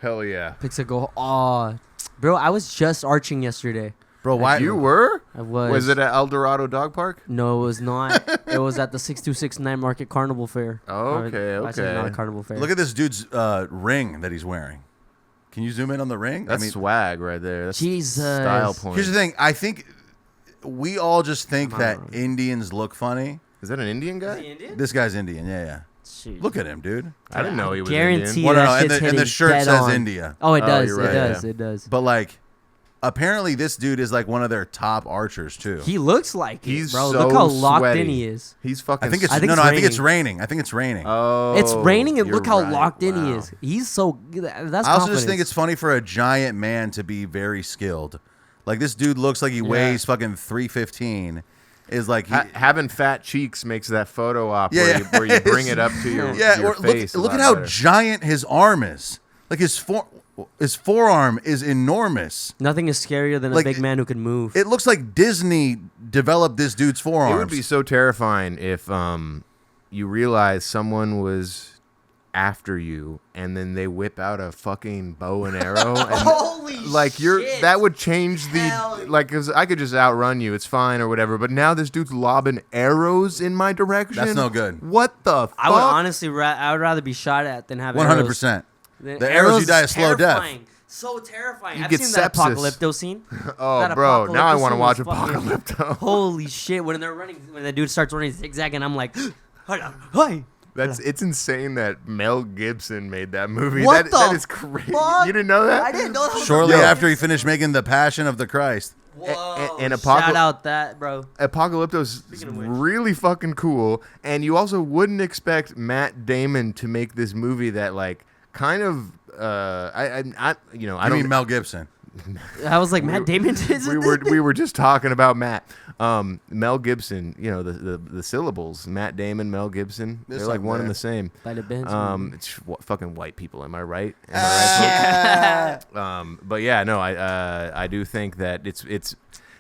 Hell yeah. Pixel, oh, bro, I was just arching yesterday. Bro, why You were? I was. Was it at El Dorado Dog Park? No, it was not. It was at the 6269 Night Market Carnival Fair. Oh, okay, I said okay. not Carnival Fair. Look at this dude's ring that he's wearing. Can you zoom in on the ring? That's swag right there. That's Jesus. style point. Here's the thing. I think we all just think Am I that wrong? Indians look funny. Is that an Indian guy? Indian? This guy's Indian. Yeah. Shoot. Look at him, dude. I didn't know he was Guarantee Indian. Well, no, that no, and shit's the hitting shirt dead says on. India. Oh, it Oh, does. you're It right, does. yeah. It does. But like, apparently this dude is like one of their top archers too. He looks like it, He's bro. so Look how locked sweaty. in he is. He's fucking. I think it's I think no, it's no. I think raining. it's raining. I think it's raining. Oh, It's raining, and you're look how right. locked in he Wow. is. He's so. That's I also just confidence. think it's funny for a giant man to be very skilled. Like this dude looks like he weighs fucking 315. Is like Having fat cheeks makes that photo op Yeah, where, yeah. where you bring it up to your, yeah. to your Or face. look a at lot how better. giant his arm is. Like his forearm is enormous. nothing is scarier than a Like, big man who can move. It looks like Disney developed this dude's forearms. It would be so terrifying if you realize someone was after you and then they whip out a fucking bow and arrow and Holy shit. that would change Hell. the like, 'cause I could just outrun you, it's fine or whatever, but now this dude's lobbing arrows in my direction. That's no good. What the fuck? I would honestly, I would rather be shot at than have 100%. arrows. The arrows you die a is slow death. terrifying. So terrifying. You I've get seen that sepsis. Apocalypto scene. Oh, That bro, now I Apocalypto want to scene watch was fucking- Apocalypto. Holy shit! When they're running, when the dude starts running zigzag, and I'm like, hi. It's insane that Mel Gibson made that movie. What that the is crazy. fuck? You didn't know that? I didn't know that. Was Shortly Yo. after he finished making The Passion of the Christ. and Shout out that, bro. Apocalypto's Speaking of which. really fucking cool, and you also wouldn't expect Matt Damon to make this movie that like kind of I I mean Mel Gibson. I was like, Matt Damon did we were just talking about Matt. Mel Gibson, the syllables, Matt Damon, Mel Gibson, they're like one and the same. It's fucking white people, am I right? Yeah. But yeah, no, I do think that it's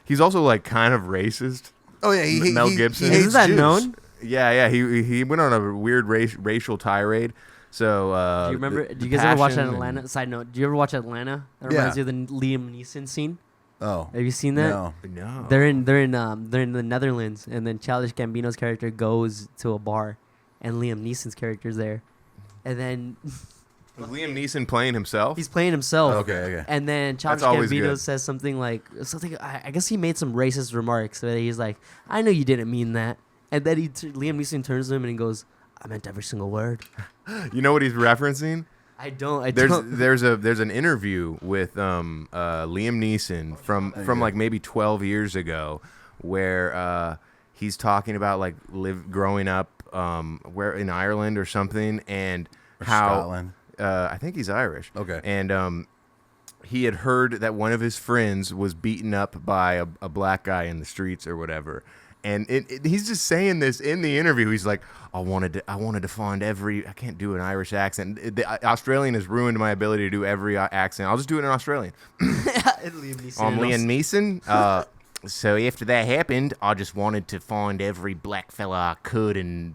he's also like kind of racist. Oh yeah, Mel Gibson. Isn't that Jews. known? Yeah, he went on a weird racial tirade. So Do you remember? Do you guys ever watch Atlanta? Side note: do you ever watch Atlanta? That reminds you of the Liam Neeson scene. Oh, Have you seen that? no, They're in the Netherlands, and then Childish Gambino's character goes to a bar, and Liam Neeson's character's there, and then Was Liam Neeson playing himself? he's playing himself. okay. And then Childish always Gambino good. says something like I guess he made some racist remarks. So he's like, "I know you didn't mean that," and then Liam Neeson turns to him and he goes, "I meant every single word." You know what he's referencing? I don't. There's an interview with Liam Neeson from like maybe 12 years ago, where he's talking about like growing up where in Ireland or something, and Or how Scotland. I think he's Irish. Okay. And he had heard that one of his friends was beaten up by a black guy in the streets or whatever. And he's just saying this in the interview. He's like, I wanted to find every. I can't do an Irish accent. The Australian has ruined my ability to do every accent. I'll just do it in Australian. Liam Neeson. I'm Liam Neeson. So after that happened, I just wanted to find every black fella I could and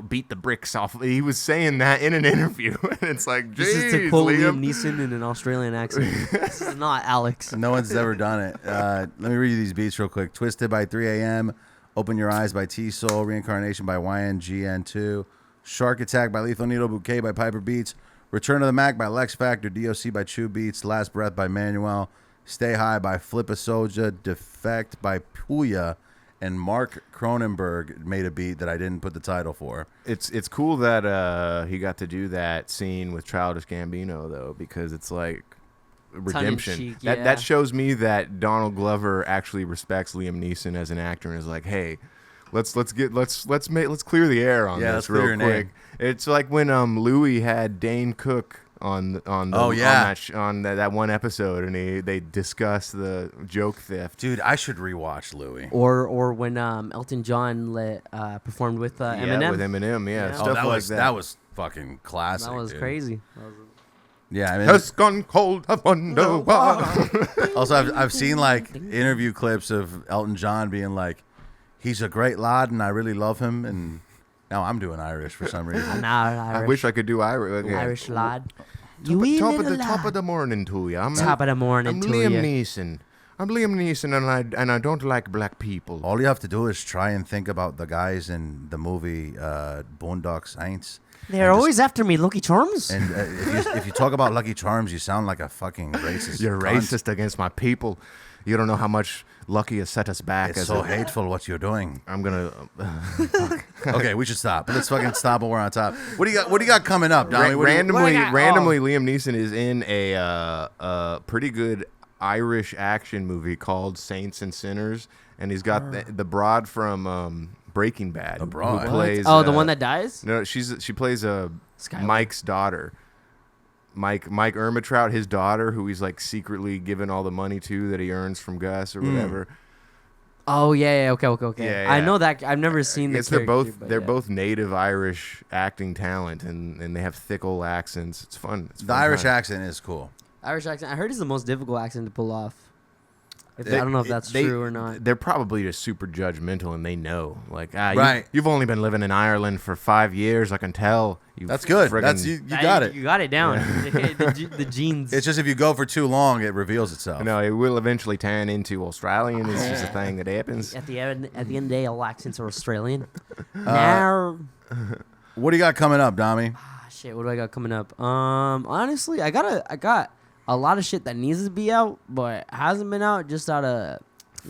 beat the bricks off. He was saying that in an interview, and it's like, This is to "Jeez, quote Liam." Liam Neeson in an Australian accent. This is not Alex. No one's ever done it. Let me read you these beats real quick. Twisted by 3 a.m. Open Your Eyes by T-Soul. Reincarnation by YNGN2. Shark Attack by Lethal Needle. Bouquet by Piper Beats. Return of the Mac by Lex Factor. DOC by Chew Beats. Last Breath by Manuel. Stay High by Flip a Soja. Defect by Puya. And Mark Cronenberg made a beat that I didn't put the title for. It's cool that he got to do that scene with Childish Gambino though, because it's like redemption. Tongue-in-cheek, yeah. That shows me that Donald Glover actually respects Liam Neeson as an actor and is like, hey, let's clear the air on Yeah, let's this clear real your quick. name. It's like when Louis had Dane Cook on that one episode, and they discussed the joke theft. Dude, I should rewatch Louis. Or when Elton John performed with Eminem. Yeah, with Eminem, Yeah. stuff Oh, that like was that. that was fucking classic. That was dude. crazy. Yeah, I mean, Has gone cold. I wonder why. also I've seen like interview clips of Elton John being like, he's a great lad and I really love him, and now I'm doing Irish for some reason. Nah, I Irish. wish I could do Irish. Yeah. Irish lad. Top of the morning to you. Top of the morning I'm to Liam you. Neeson. I'm Liam Neeson, and I don't like black people. All you have to do is try and think about the guys in the movie Boondock Saints. They're always after me, Lucky Charms. And if you talk about Lucky Charms, you sound like a fucking racist. You're cunt. racist against my people. You don't know how much Lucky has set us back. It's so hateful what you're doing. I'm gonna Okay, we should stop. Let's fucking stop while we're on top. What do you got coming up, Donnie? What do you- randomly, Liam Neeson is in a pretty good Irish action movie called Saints and Sinners, and he's got the broad from Breaking Bad. The broad? Who plays, the one that dies? No, she plays Skylar. Mike's daughter. Mike Ermitrout, his daughter, who he's like secretly giving all the money to that he earns from Gus or whatever. Oh yeah, okay. Yeah, I yeah. know that. I've never seen the. They're both character, but they're yeah. both native Irish acting talent, and they have thick old accents. It's fun. It's The fun Irish time. accent is cool. Irish accent. I heard it's the most difficult accent to pull off. I don't know if that's true or not. They're probably just super judgmental, and they know. Like, Right. you've only been living in Ireland for 5 years. I can tell. That's good. friggin- That's you got it. You got it down. the genes. It's just if you go for too long, it reveals itself. No, it will eventually turn into Australian. It's just a thing that happens. At the end of the day, all accents are Australian. Now, What do you got coming up, Dami? shit. What do I got coming up? Honestly, I got a lot of shit that needs to be out, but hasn't been out just out of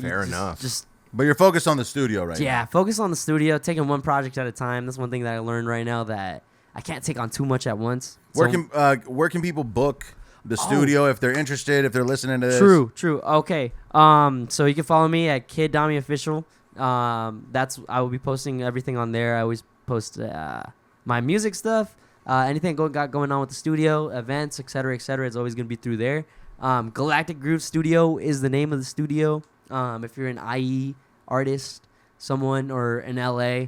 Fair enough. Just But you're focused on the studio right yeah, focus on the studio, taking one project at a time. That's one thing that I learned right now, that I can't take on too much at once. now. So- Where can people book the studio if they're interested, if they're listening to this. True. Okay. So you can follow me at Kid Dami Official. I will be posting everything on there. I always post my music stuff, anything got going on with the studio, events, etc., etc. It's always gonna be through there. Galactic Groove Studio is the name of the studio. If you're an IE artist, someone, or in LA,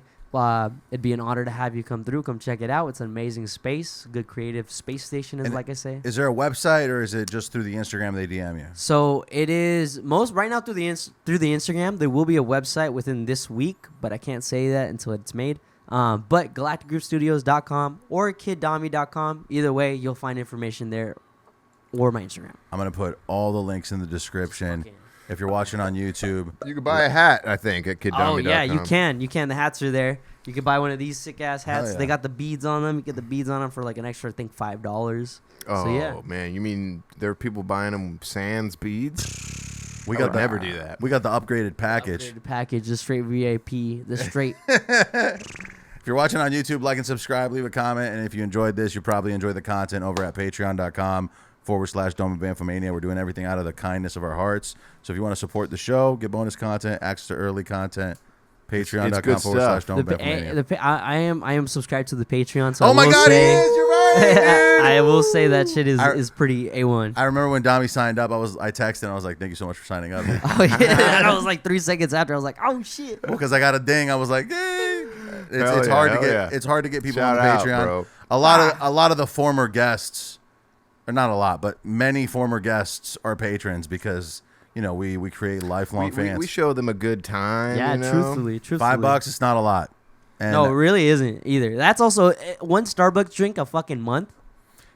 it'd be an honor to have you come through. Come check it out. It's an amazing space, good creative space station, like I say. Is there a website, or is it just through the Instagram they DM you? So it is right now through the Instagram. There will be a website within this week, but I can't say that until it's made. But galacticgroupstudios.com or kiddami.com. Either way, you'll find information there, or my Instagram. I'm gonna put all the links in the description. If you're watching on YouTube, You could buy a hat, I think, at kiddami.com. Oh yeah, you can. The hats are there. You can buy one of these sick ass hats. yeah. They got the beads on them. You get the beads on them for like an extra, I think, $5. Oh, So yeah. man. You mean there are people buying them sans beads? we I got would never do that. We got the upgraded package. Upgraded package, the straight VIP, the straight. If you're watching on YouTube, like and subscribe, leave a comment, and if you enjoyed this, you probably enjoy the content over at patreon.com/Dome of Bamfomania. We're doing everything out of the kindness of our hearts. So if you want to support the show, get bonus content, access to early content, patreon.com/Dome of Bamfomania. I am subscribed to the Patreon. So Oh I my will God, say, he is! You're right, dude! I will say that shit is pretty A1. I remember when Dami signed up, I texted and I was like, thank you so much for signing up. Well, Oh yeah, and I was like 3 seconds after, I was like, oh shit. because I got a ding, I was like, hey. Hell It's yeah, hard to hell get. yeah. It's hard to get people Shout on the out, Patreon. bro. A lot of the former guests, or not a lot, but many former guests are patrons because we create lifelong fans. We show them a good time. Yeah, you know? truthfully. $5, it's not a lot. And No, it really isn't either. That's also one Starbucks drink a fucking month.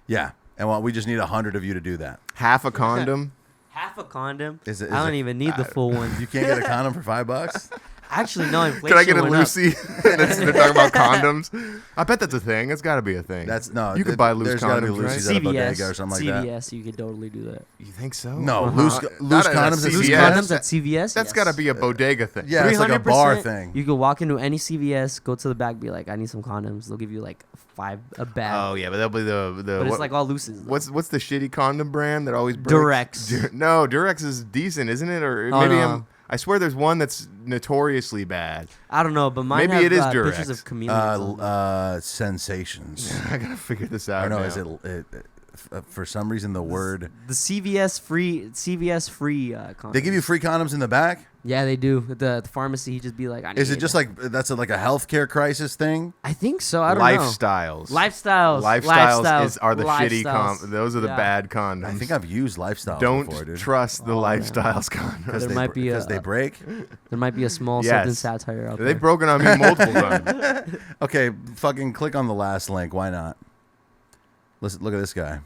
yeah, and we just need 100 of you to do that. Half a condom. Half a condom. Is it- I is don't it- even need the full one. You can't get a condom for $5. Actually, no, inflation Can I get a went up. Lucy? They're talking about condoms. I bet that's a thing. It's got to be a thing. That's no. You could buy loose there's gotta be condoms, right? Lucy's at a CVS, bodega or something like that. CVS, you could totally do that. You think so? No, Uh-huh. loose Not at a condoms. CVS. Loose Yeah. condoms at CVS. That's got to be a bodega thing. Yeah, it's like a bar 300%. thing. You could walk into any CVS, go to the back, be like, I need some condoms. They'll give you like a bag. Oh yeah, but that'll be the. but it's like all looses. What's the shitty condom brand that always breaks? Durex. No, Durex is decent, isn't it? Or Oh, maybe no. I swear there's one that's notoriously bad. I don't know, but mine Maybe have it is pictures Durex. of chameleons. on them. Sensations. I gotta figure this out. I don't know. now. Is it for some reason the word The CVS free condoms. they give you free condoms in the back? Yeah, they do. The pharmacy, he just be like, I need Is it just like that's like a healthcare crisis thing? I think so. I don't Lifestyles. know. Lifestyles. Are the shitty Lifestyles. those are the Yeah. bad condoms. I think I've used lifestyle Don't before, dude. trust the Oh, man. lifestyles condoms. There might be because a- they break. There might be a small Yes. Sultan satire out They've there. broken on me multiple times. Okay, fucking click on the last link. Why not? Listen, look at this guy.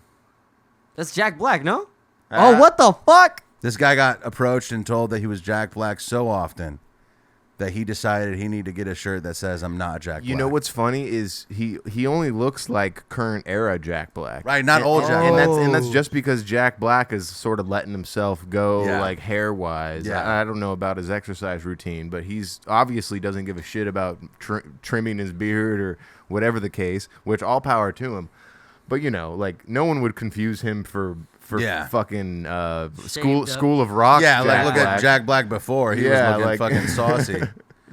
That's Jack Black, no? Oh, what the fuck? This guy got approached and told that he was Jack Black so often that he decided he needed to get a shirt that says "I'm not Jack Black." You know what's funny is he only looks like current era Jack Black, Right, not old Jack and Black. that's just because Jack Black is sort of letting himself go, Yeah. like hair wise. Yeah. I don't know about his exercise routine, but he's obviously doesn't give a shit about trimming his beard or whatever the case. Which all power to him. But like no one would confuse him for Yeah. fucking Shaved up. School of Rock. Yeah, Jack look Black. at Jack Black before. He Yeah, was looking like- fucking saucy.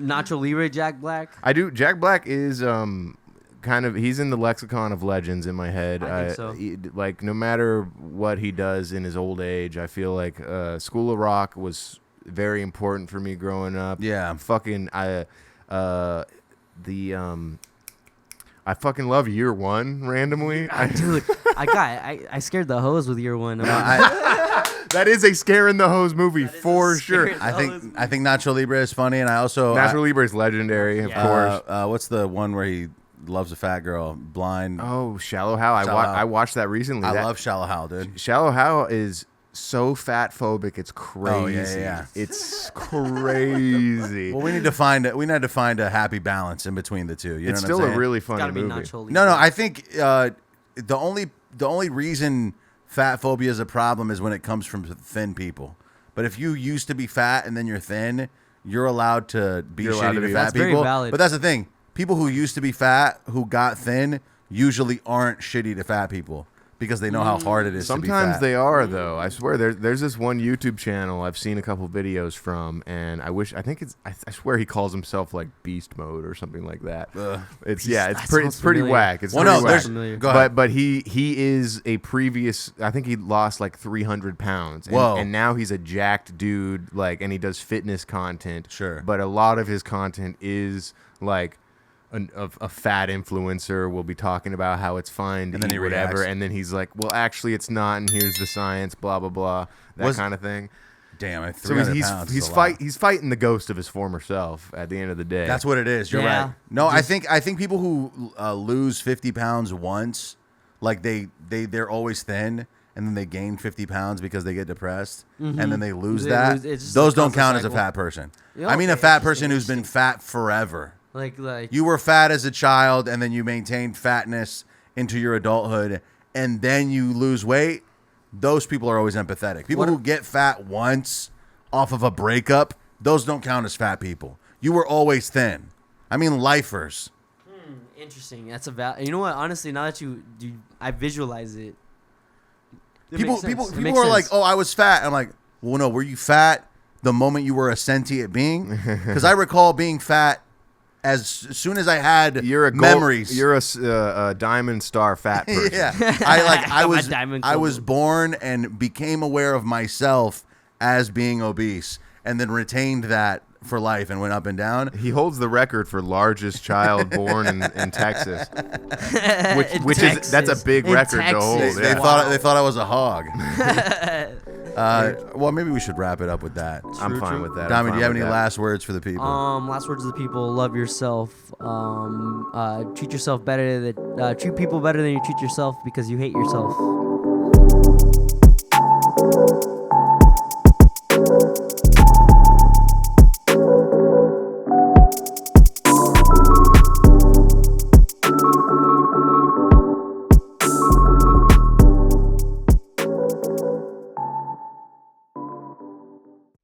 Nacho Libre Jack Black? I do. Jack Black is kind of he's in the lexicon of legends in my head. I think so. Like no matter what he does in his old age, I feel like School of Rock was very important for me growing up. Yeah. I fucking love Year One randomly. Dude, I scared the hose with year one. That is a scare in the hose movie for sure. scare- I think Nacho Libre is funny, and I also Natural Libre is legendary, of course. what's the one where he loves a fat girl, blind? Oh, Shallow Hal. Shallow Hal. I watched that recently. I That- love Shallow Hal, dude. Shallow Hal is so fat phobic, it's crazy. Oh, yeah. It's crazy. Well, we need to find a happy balance in between the two. You It's know still what I'm a saying? really It's funny gotta be movie. Nacho Libre. No, I think the only reason fat phobia is a problem is when it comes from thin people. But if you used to be fat and then you're thin, you're allowed to be You're allowed shitty to to be- fat That's very people. valid. But that's the thing. People who used to be fat who got thin usually aren't shitty to fat people. because they know how hard it is to be Sometimes fat. they are though. I swear there's this one YouTube channel I've seen a couple videos from, and I swear he calls himself like Beast Mode or something like that. It's That pretty sounds pretty familiar. whack. It's Well, pretty no, whack. there's go ahead. But he is a previous. I think he lost like 300 pounds. And, Whoa. and now he's a jacked dude. Like, and he does fitness content. Sure. But a lot of his content is like. A fat influencer will be talking about how it's fine to And then eat he whatever, reacts. and then he's like, "Well, actually, it's not, and here's the science." Blah blah blah, that kind of thing. Damn, So 300 pounds is a lot. he's fighting the ghost of his former self at the end of the day. That's what it is. You're Yeah. right. No, I think people who lose 50 pounds once, like they're always thin, and then they gain 50 pounds because they get depressed, and then they lose They that. lose- it's just Those a don't constant count as a cycle. fat person. Yeah, I mean, a okay, fat interesting, person who's been fat forever. Like You were fat as a child, and then you maintained fatness into your adulthood, and then you lose weight. Those people are always empathetic. People who get fat once off of a breakup, those don't count as fat people. You were always thin. I mean, lifers. interesting. That's a you know what? Honestly, now that I visualize it. People are like, "Oh, I was fat." I'm like, "Well, no, were you fat the moment you were a sentient being?" Because I recall being fat as soon as I had memories. You're a diamond star fat person. Yeah, I My diamond was global. born and became aware of myself as being obese, and then retained that for life and went up and down. He holds the record for largest child born in Texas, which Texas. is that's a big In record to Texas. hold. They yeah. thought I was a hog. Well, maybe we should wrap it up with that. I'm fine with that. Dami, do you have any last words for the people? Last words to the people: love yourself. Treat yourself better. Treat people better than you treat yourself because you hate yourself.